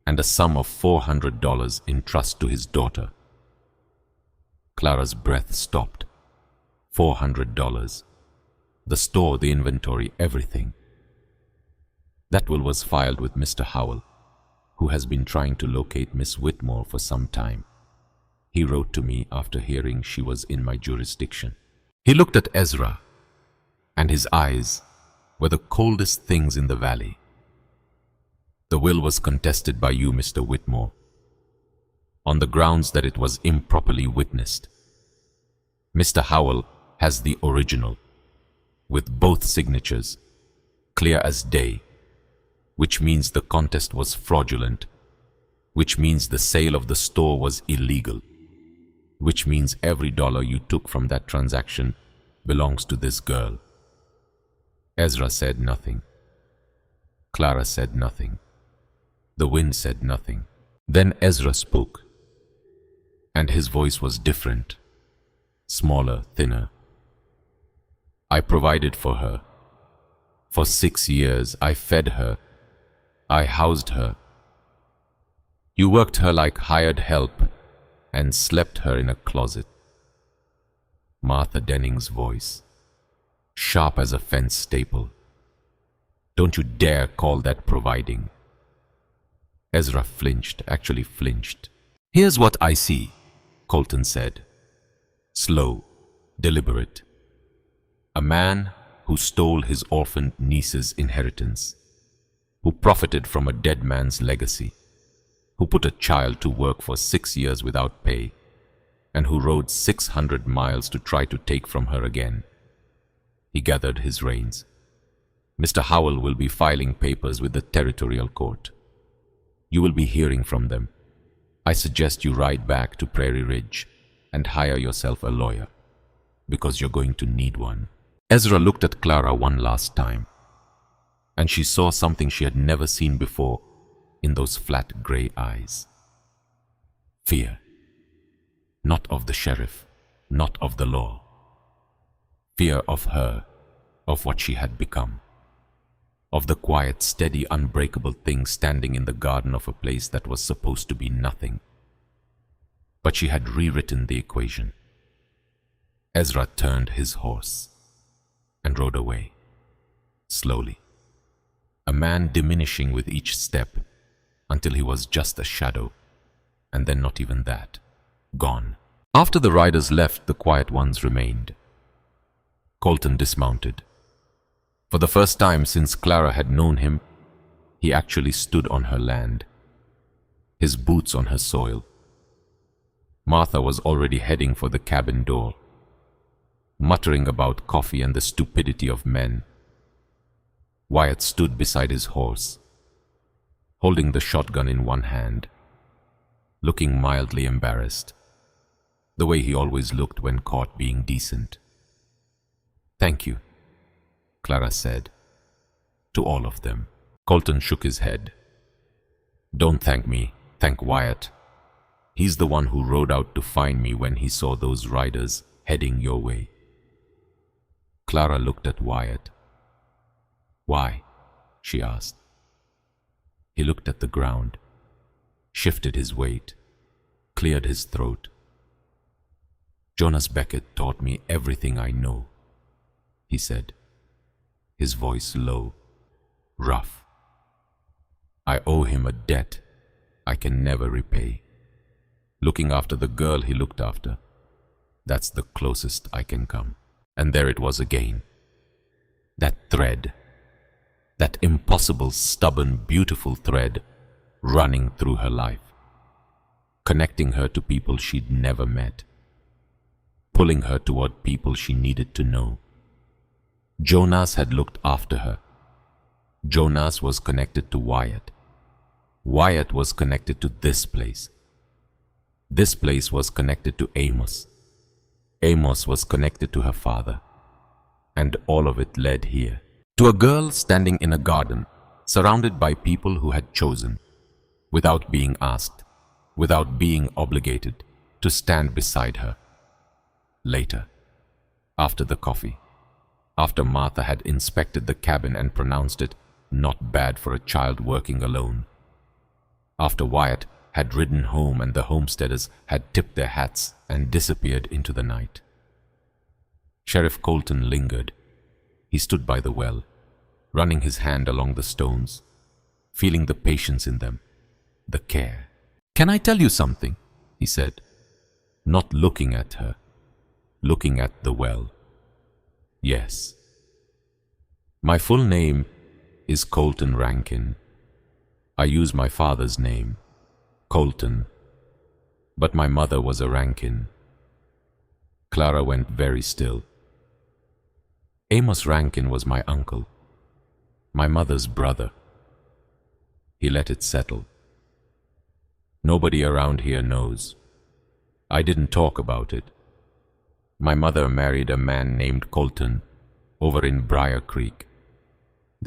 and a sum of $400 in trust to his daughter." Clara's breath stopped. $400. The store, the inventory, everything. That will was filed with Mr. Howell, who has been trying to locate Miss Whitmore for some time. He wrote to me after hearing she was in my jurisdiction. He looked at Ezra, and his eyes were the coldest things in the valley. "The will was contested by you, Mr. Whitmore, on the grounds that it was improperly witnessed. Mr. Howell has the original, with both signatures, clear as day, which means the contest was fraudulent, which means the sale of the store was illegal, which means every dollar you took from that transaction belongs to this girl." Ezra said nothing. Clara said nothing. The wind said nothing. Then Ezra spoke, and his voice was different, smaller, thinner. "I provided for her. For 6 years I fed her. I housed her. You worked her like hired help and slept her in a closet." Martha Denning's voice, sharp as a fence staple. "Don't you dare call that providing." Ezra flinched, actually flinched. "Here's what I see," Colton said. Slow, deliberate. A man who stole his orphaned niece's inheritance, who profited from a dead man's legacy, who put a child to work for 6 years without pay, and who rode 600 miles to try to take from her again. He gathered his reins. "Mr. Howell will be filing papers with the territorial court. You will be hearing from them. I suggest you ride back to Prairie Ridge and hire yourself a lawyer, because you're going to need one." Ezra looked at Clara one last time, and she saw something she had never seen before in those flat gray eyes. Fear. Not of the sheriff, not of the law. Fear of her, of what she had become. Of the quiet, steady, unbreakable thing standing in the garden of a place that was supposed to be nothing. But she had rewritten the equation. Ezra turned his horse and rode away, slowly. A man diminishing with each step until he was just a shadow, and then not even that, gone. After the riders left, the quiet ones remained. Colton dismounted. For the first time since Clara had known him, he actually stood on her land, his boots on her soil. Martha was already heading for the cabin door, muttering about coffee and the stupidity of men. Wyatt stood beside his horse, holding the shotgun in one hand, looking mildly embarrassed. the way he always looked when caught being decent. "Thank you," Clara said, "to all of them." Colton shook his head. "Don't thank me, thank Wyatt. He's the one who rode out to find me when he saw those riders heading your way." Clara looked at Wyatt. "Why?" she asked. He looked at the ground, shifted his weight, cleared his throat. "Jonas Beckett taught me everything I know," he said, his voice low, rough. "I owe him a debt I can never repay. Looking after the girl he looked after, that's the closest I can come." And there it was again. That thread, that impossible, stubborn, beautiful thread running through her life, connecting her to people she'd never met, pulling her toward people she needed to know. Jonas had looked after her. Jonas was connected to Wyatt. Wyatt was connected to this place. This place was connected to Amos. Amos was connected to her father. And all of it led here. To a girl standing in a garden, surrounded by people who had chosen, without being asked, without being obligated, to stand beside her. Later, after the coffee, after Martha had inspected the cabin and pronounced it not bad for a child working alone, after Wyatt had ridden home and the homesteaders had tipped their hats and disappeared into the night. Sheriff Colton lingered. He stood by the well, running his hand along the stones, feeling the patience in them, the care. "Can I tell you something?" he said, not looking at her, looking at the well. "Yes. My full name is Colton Rankin. I use my father's name, Colton, but my mother was a Rankin." Clara went very still. "Amos Rankin was my uncle, my mother's brother." He let it settle. "Nobody around here knows. I didn't talk about it. My mother married a man named Colton over in Briar Creek.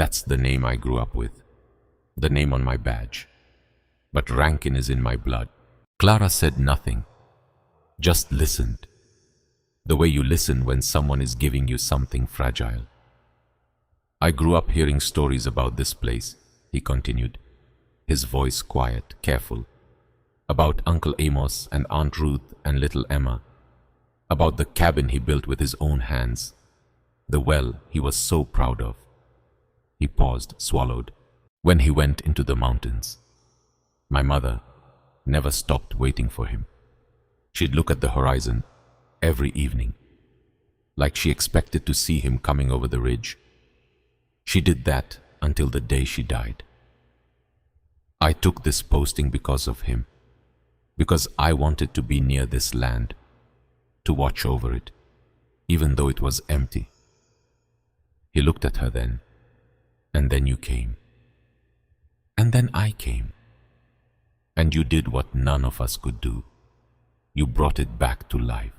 That's the name I grew up with, the name on my badge. But Rankin is in my blood." Clara said nothing, just listened, the way you listen when someone is giving you something fragile. "I grew up hearing stories about this place," he continued, his voice quiet, careful, "about Uncle Amos and Aunt Ruth and little Emma, about the cabin he built with his own hands, the well he was so proud of." He paused, swallowed. "When he went into the mountains, my mother never stopped waiting for him. She'd look at the horizon every evening, like she expected to see him coming over the ridge. She did that until the day she died. I took this posting because of him, because I wanted to be near this land, to watch over it, even though it was empty." He looked at her then, "And then you came. And then I came. And you did what none of us could do. You brought it back to life."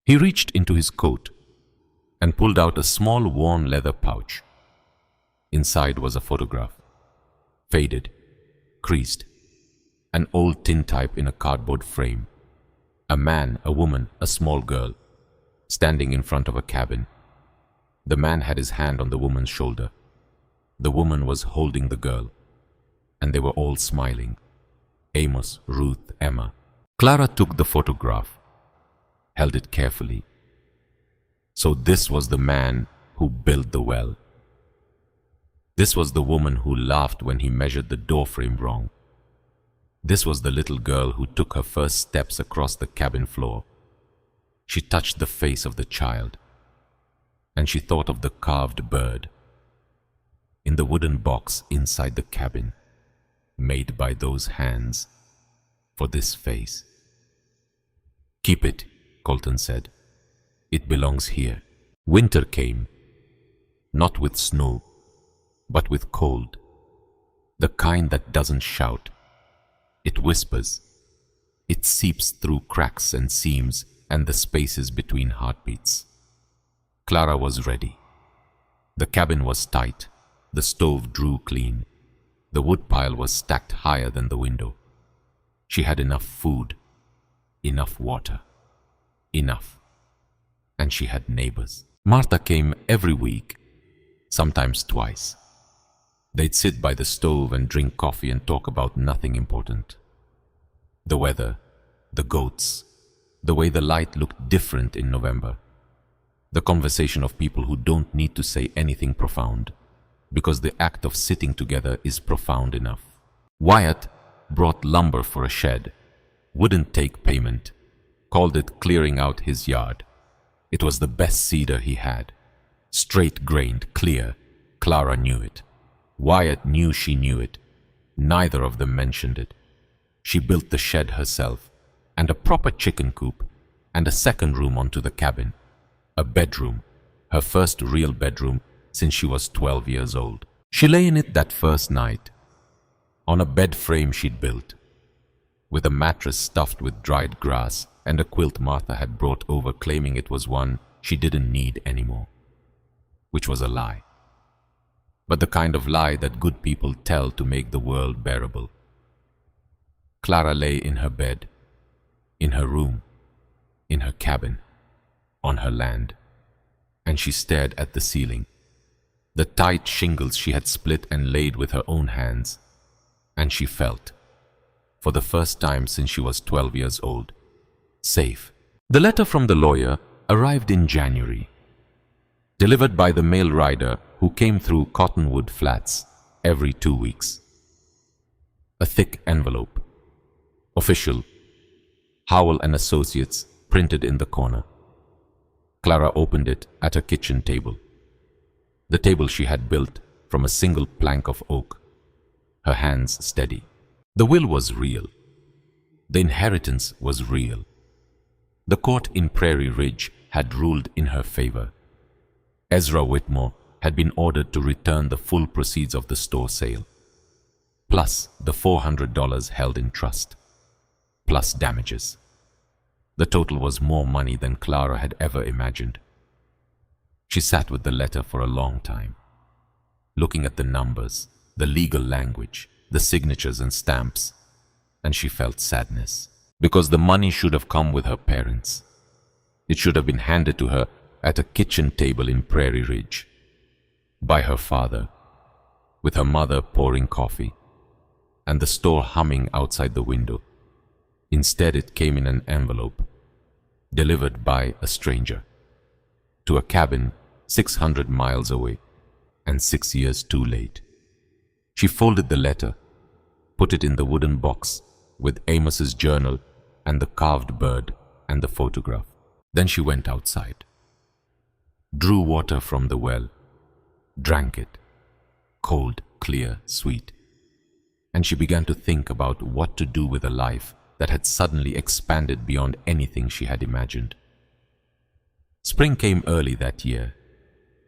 He reached into his coat and pulled out a small worn leather pouch. Inside was a photograph, faded, creased, an old tintype in a cardboard frame. A man, a woman, a small girl, standing in front of a cabin. The man had his hand on the woman's shoulder. The woman was holding the girl, and they were all smiling. Amos, Ruth, Emma. Clara took the photograph, held it carefully. So this was the man who built the well. This was the woman who laughed when he measured the doorframe wrong. This was the little girl who took her first steps across the cabin floor. She touched the face of the child, and she thought of the carved bird in the wooden box inside the cabin, made by those hands for this face. "Keep it," Colton said. "It belongs here." Winter came, not with snow, but with cold, the kind that doesn't shout. It whispers. It seeps through cracks and seams and the spaces between heartbeats. Clara was ready. The cabin was tight, the stove drew clean, the woodpile was stacked higher than the window. She had enough food, enough water, enough. And she had neighbors. Martha came every week, sometimes twice. They'd sit by the stove and drink coffee and talk about nothing important. The weather, the goats, the way the light looked different in November. The conversation of people who don't need to say anything profound, because the act of sitting together is profound enough. Wyatt brought lumber for a shed, wouldn't take payment, called it clearing out his yard. It was the best cedar he had. Straight-grained, clear. Clara knew it. Wyatt knew she knew it. Neither of them mentioned it. She built the shed herself, and a proper chicken coop, and a second room onto the cabin. A bedroom, her first real bedroom since she was 12 years old. She lay in it that first night, on a bed frame she'd built, with a mattress stuffed with dried grass and a quilt Martha had brought over claiming it was one she didn't need anymore, which was a lie. But the kind of lie that good people tell to make the world bearable. Clara lay in her bed, in her room, in her cabin, on her land, and she stared at the ceiling, the tight shingles she had split and laid with her own hands, and she felt, for the first time since she was 12 years old, safe. The letter from the lawyer arrived in January, delivered by the mail rider who came through Cottonwood Flats every 2 weeks. A thick envelope. Official, Howell and Associates, printed in the corner. Clara opened it at her kitchen table. The table she had built from a single plank of oak, her hands steady. The will was real. The inheritance was real. The court in Prairie Ridge had ruled in her favor. Ezra Whitmore had been ordered to return the full proceeds of the store sale, plus the $400 held in trust, plus damages. The total was more money than Clara had ever imagined. She sat with the letter for a long time, looking at the numbers, the legal language, the signatures and stamps, and she felt sadness, because the money should have come with her parents. It should have been handed to her at a kitchen table in Prairie Ridge, by her father, with her mother pouring coffee, and the store humming outside the window. Instead, it came in an envelope, delivered by a stranger, to a cabin 600 miles away, and 6 years too late. She folded the letter, put it in the wooden box with Amos's journal and the carved bird and the photograph. Then she went outside, drew water from the well, drank it, cold, clear, sweet, and she began to think about what to do with a life that had suddenly expanded beyond anything she had imagined. Spring came early that year.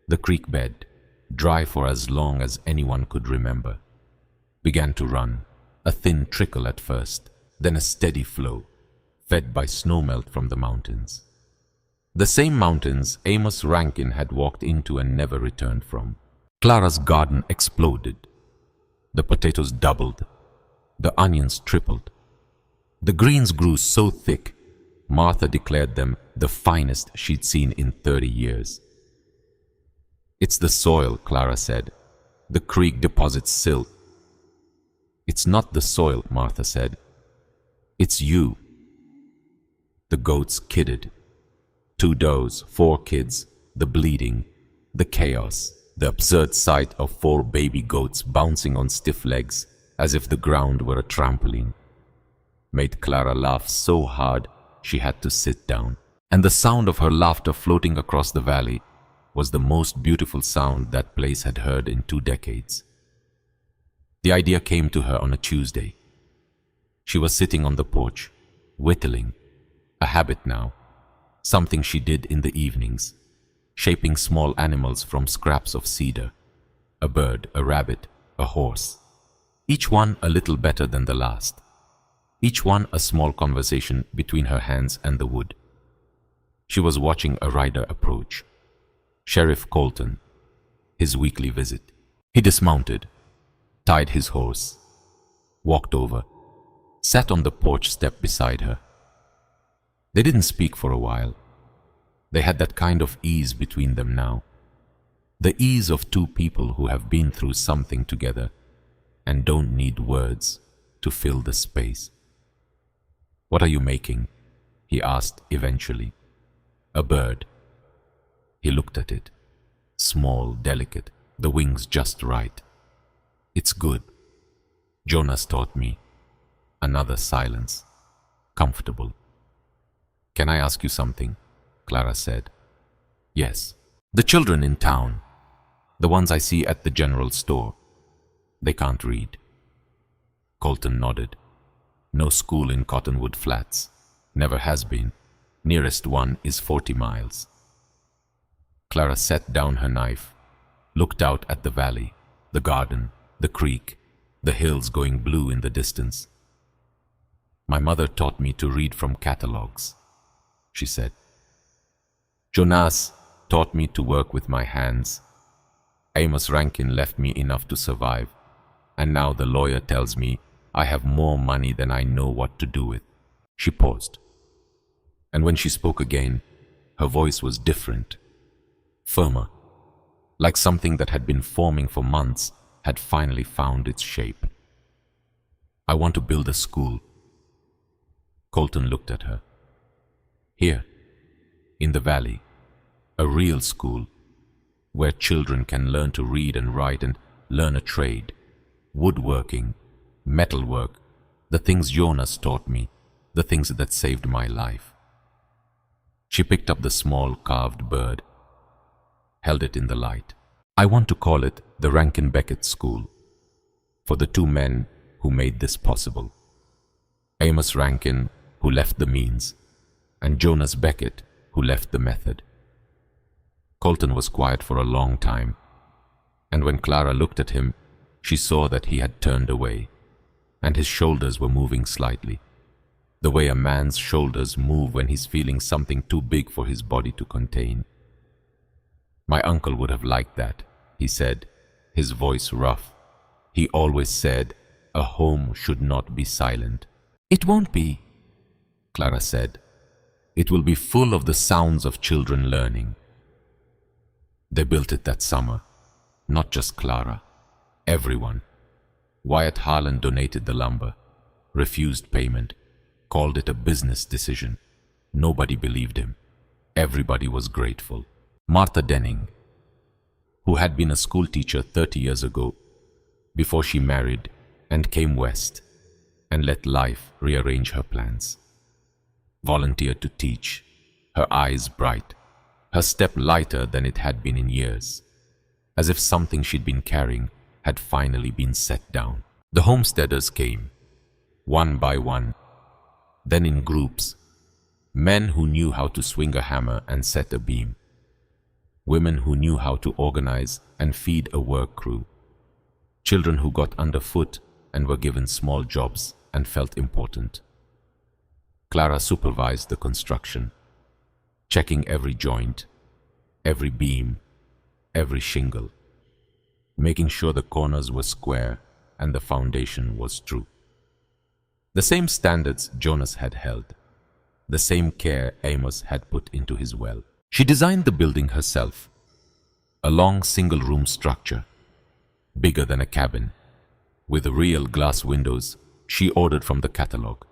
The creek bed, dry for as long as anyone could remember, began to run, a thin trickle at first, then a steady flow, fed by snowmelt from the mountains. The same mountains Amos Rankin had walked into and never returned from. Clara's garden exploded. The potatoes doubled. The onions tripled. The greens grew so thick, Martha declared them the finest she'd seen in 30 years. "It's the soil," Clara said. "The creek deposits silt." "It's not the soil," Martha said. "It's you." The goats kidded. 2 does, 4 kids, the bleeding, the chaos, the absurd sight of 4 baby goats bouncing on stiff legs as if the ground were a trampoline, made Clara laugh so hard she had to sit down. And the sound of her laughter floating across the valley was the most beautiful sound that place had heard in 2 decades. The idea came to her on a Tuesday. She was sitting on the porch, whittling, a habit now, something she did in the evenings, shaping small animals from scraps of cedar, a bird, a rabbit, a horse, each one a little better than the last, each one a small conversation between her hands and the wood. She was watching a rider approach. Sheriff Colton, his weekly visit. He dismounted, tied his horse, walked over, sat on the porch step beside her. They didn't speak for a while. They had that kind of ease between them now. The ease of two people who have been through something together and don't need words to fill the space. "What are you making?" he asked eventually. "A bird." He looked at it. Small, delicate, the wings just right. "It's good. Jonas taught me." Another silence. Comfortable. "Can I ask you something?" Clara said. "Yes." "The children in town, the ones I see at the general store, they can't read." Colton nodded. "No school in Cottonwood Flats. Never has been. Nearest one is 40 miles. Clara set down her knife, looked out at the valley, the garden, the creek, the hills going blue in the distance. "My mother taught me to read from catalogs," she said. "Jonas taught me to work with my hands. Amos Rankin left me enough to survive, and now the lawyer tells me I have more money than I know what to do with." She paused, and when she spoke again, her voice was different, firmer, like something that had been forming for months had finally found its shape. "I want to build a school." Colton looked at her. "Here, in the valley, a real school, where children can learn to read and write and learn a trade, woodworking, metalwork, the things Jonas taught me, the things that saved my life." She picked up the small carved bird, held it in the light. "I want to call it the Rankin Beckett School, for the two men who made this possible. Amos Rankin, who left the means, and Jonas Beckett, who left the method." Colton was quiet for a long time, and when Clara looked at him, she saw that he had turned away, and his shoulders were moving slightly, the way a man's shoulders move when he's feeling something too big for his body to contain. "My uncle would have liked that," he said, his voice rough. "He always said a home should not be silent." "It won't be," Clara said. "It will be full of the sounds of children learning." They built it that summer, not just Clara, everyone. Wyatt Harlan donated the lumber, refused payment, called it a business decision. Nobody believed him. Everybody was grateful. Martha Denning, who had been a school teacher 30 years ago, before she married and came west and let life rearrange her plans, volunteered to teach, her eyes bright, her step lighter than it had been in years, as if something she'd been carrying had finally been set down. The homesteaders came, one by one, then in groups, men who knew how to swing a hammer and set a beam, women who knew how to organize and feed a work crew, children who got underfoot and were given small jobs and felt important. Clara supervised the construction, checking every joint, every beam, every shingle, making sure the corners were square and the foundation was true. The same standards Jonas had held, the same care Amos had put into his well. She designed the building herself, a long single-room structure, bigger than a cabin, with real glass windows she ordered from the catalog,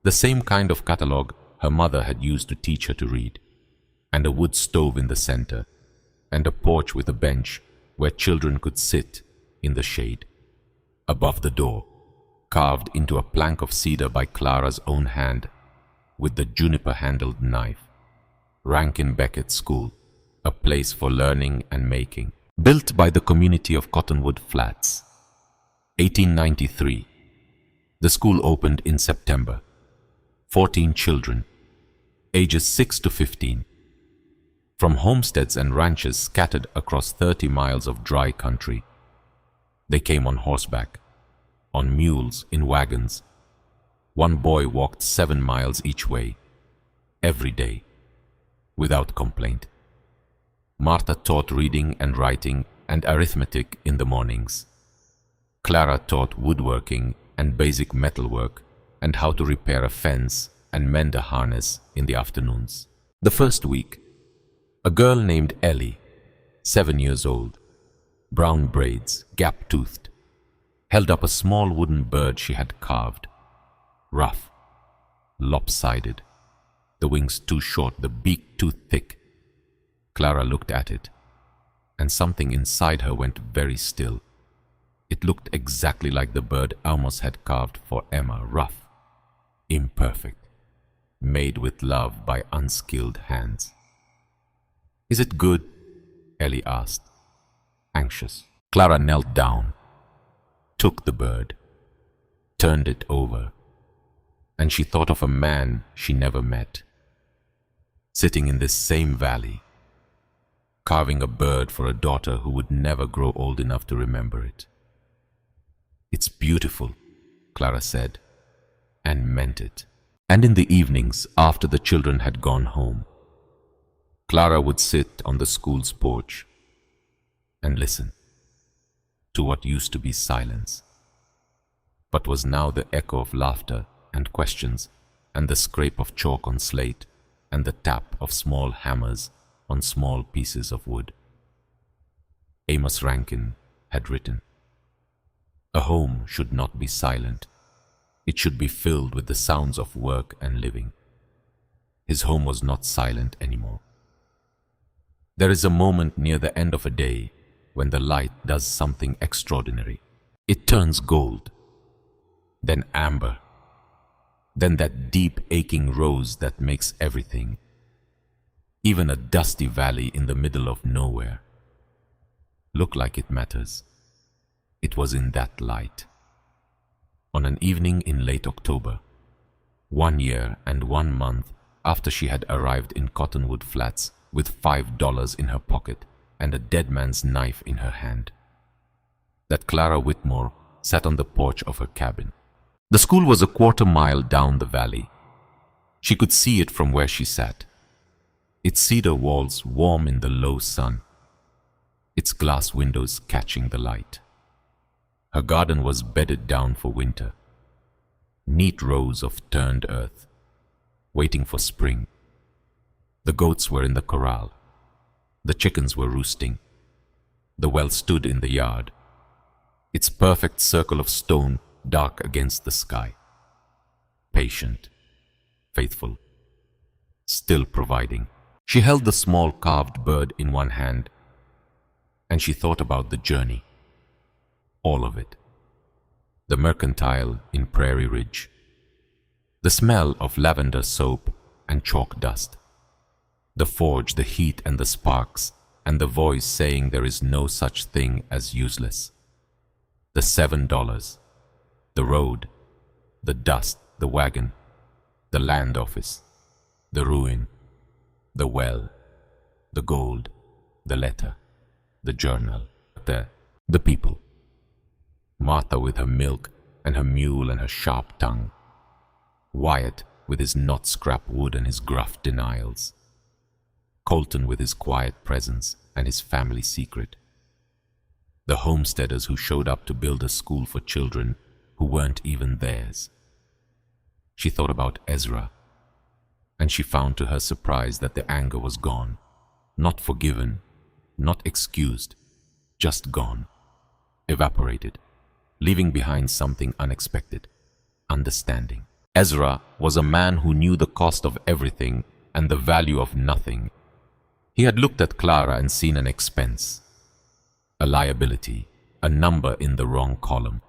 the same kind of catalog her mother had used to teach her to read, and a wood stove in the center, and a porch with a bench where children could sit in the shade. Above the door, carved into a plank of cedar by Clara's own hand, with the juniper-handled knife, Rankin Beckett School, a place for learning and making, built by the community of Cottonwood Flats. 1893. The school opened in September. 14 children, ages 6 to 15, from homesteads and ranches scattered across 30 miles of dry country. They came on horseback, on mules, in wagons. One boy walked 7 miles each way, every day. without complaint. Martha taught reading and writing and arithmetic in the mornings. Clara taught woodworking and basic metalwork and how to repair a fence and mend a harness in the afternoons. The first week, a girl named Ellie, 7 years old, brown braids, gap-toothed, held up a small wooden bird she had carved. Rough, lopsided, the wings too short, the beak too thick. Clara looked at it, and something inside her went very still. It looked exactly like the bird Amos had carved for Emma, rough, imperfect, made with love by unskilled hands. "Is it good?" Ellie asked, anxious. Clara knelt down, took the bird, turned it over, and she thought of a man she never met, sitting in this same valley, carving a bird for a daughter who would never grow old enough to remember it. "It's beautiful," Clara said, and meant it. And in the evenings, after the children had gone home, Clara would sit on the school's porch and listen to what used to be silence, but was now the echo of laughter and questions and the scrape of chalk on slate and the tap of small hammers on small pieces of wood. Amos Rankin had written, "A home should not be silent. It should be filled with the sounds of work and living." His home was not silent anymore. There is a moment near the end of a day when the light does something extraordinary. It turns gold, then amber, then that deep aching rose that makes everything, even a dusty valley in the middle of nowhere, look like it matters. It was in that light. On an evening in late October, 1 year and 1 month after she had arrived in Cottonwood Flats with $5 in her pocket and a dead man's knife in her hand, that Clara Whitmore sat on the porch of her cabin. The school was a quarter-mile down the valley. She could see it from where she sat, its cedar walls warm in the low sun, its glass windows catching the light. Her garden was bedded down for winter, neat rows of turned earth, waiting for spring. The goats were in the corral. The chickens were roosting. The well stood in the yard, its perfect circle of stone dark against the sky. Patient, faithful, still providing. She held the small carved bird in one hand, and she thought about the journey. All of it. The mercantile in Prairie Ridge. The smell of lavender soap and chalk dust. The forge, the heat and the sparks, and the voice saying there is no such thing as useless. The $7, the road, the dust, the wagon, the land office, the ruin, the well, the gold, the letter, the journal, the people. Martha with her milk and her mule and her sharp tongue. Wyatt with his not scrap wood and his gruff denials. Colton with his quiet presence and his family secret. The homesteaders who showed up to build a school for children who weren't even theirs. She thought about Ezra, and she found to her surprise that the anger was gone, not forgiven, not excused, just gone, evaporated, leaving behind something unexpected, understanding. Ezra was a man who knew the cost of everything and the value of nothing. He had looked at Clara and seen an expense, a liability, a number in the wrong column.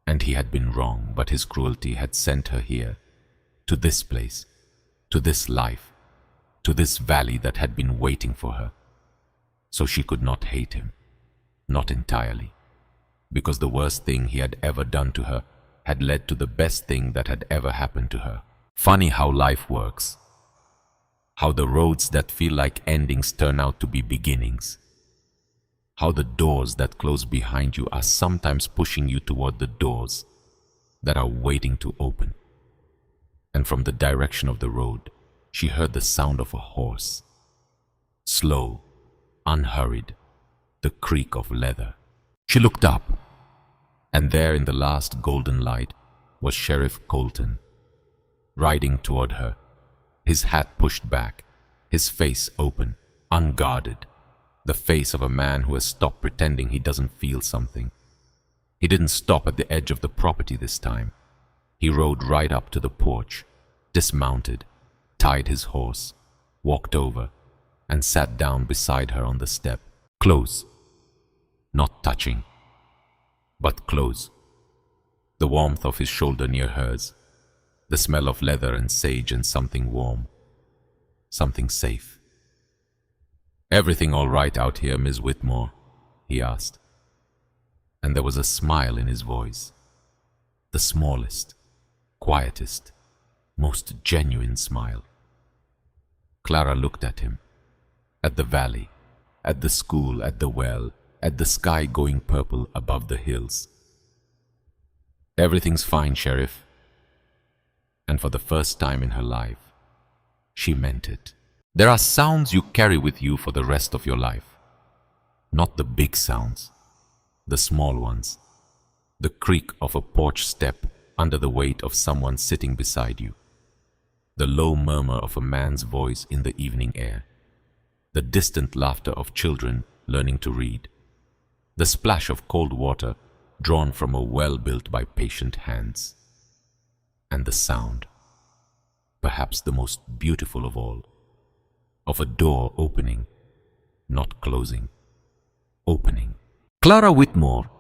And he had been wrong, but his cruelty had sent her here, to this place, to this life, to this valley that had been waiting for her. So she could not hate him, not entirely, because the worst thing he had ever done to her had led to the best thing that had ever happened to her. Funny how life works. How the roads that feel like endings turn out to be beginnings. How the doors that close behind you are sometimes pushing you toward the doors that are waiting to open. And from the direction of the road, she heard the sound of a horse. Slow, unhurried, the creak of leather. She looked up, and there in the last golden light was Sheriff Colton, riding toward her, his hat pushed back, his face open, unguarded, the face of a man who has stopped pretending he doesn't feel something. He didn't stop at the edge of the property this time. He rode right up to the porch, dismounted, tied his horse, walked over, and sat down beside her on the step, close, not touching, but close. The warmth of his shoulder near hers, the smell of leather and sage and something warm, something safe. "Everything all right out here, Miss Whitmore?" he asked. And there was a smile in his voice, the smallest, quietest, most genuine smile. Clara looked at him, at the valley, at the school, at the well, at the sky going purple above the hills. "Everything's fine, Sheriff." And for the first time in her life, she meant it. There are sounds you carry with you for the rest of your life. Not the big sounds, the small ones. The creak of a porch step under the weight of someone sitting beside you. The low murmur of a man's voice in the evening air. The distant laughter of children learning to read. The splash of cold water drawn from a well built by patient hands. And the sound, perhaps the most beautiful of all, of a door opening, not closing, opening. Clara Whitmore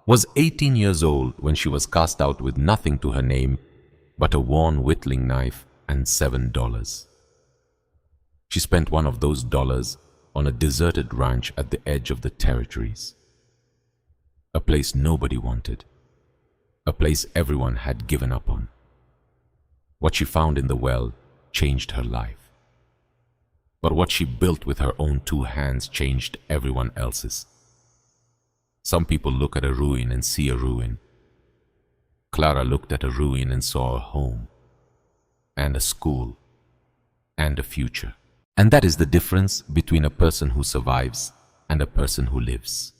was 18 years old when she was cast out with nothing to her name but a worn whittling knife and $7. She spent one of those dollars on a deserted ranch at the edge of the territories. A place nobody wanted, a place everyone had given up on. What she found in the well changed her life. But what she built with her own two hands changed everyone else's. Some people look at a ruin and see a ruin. Clara looked at a ruin and saw a home, and a school, and a future. And that is the difference between a person who survives and a person who lives.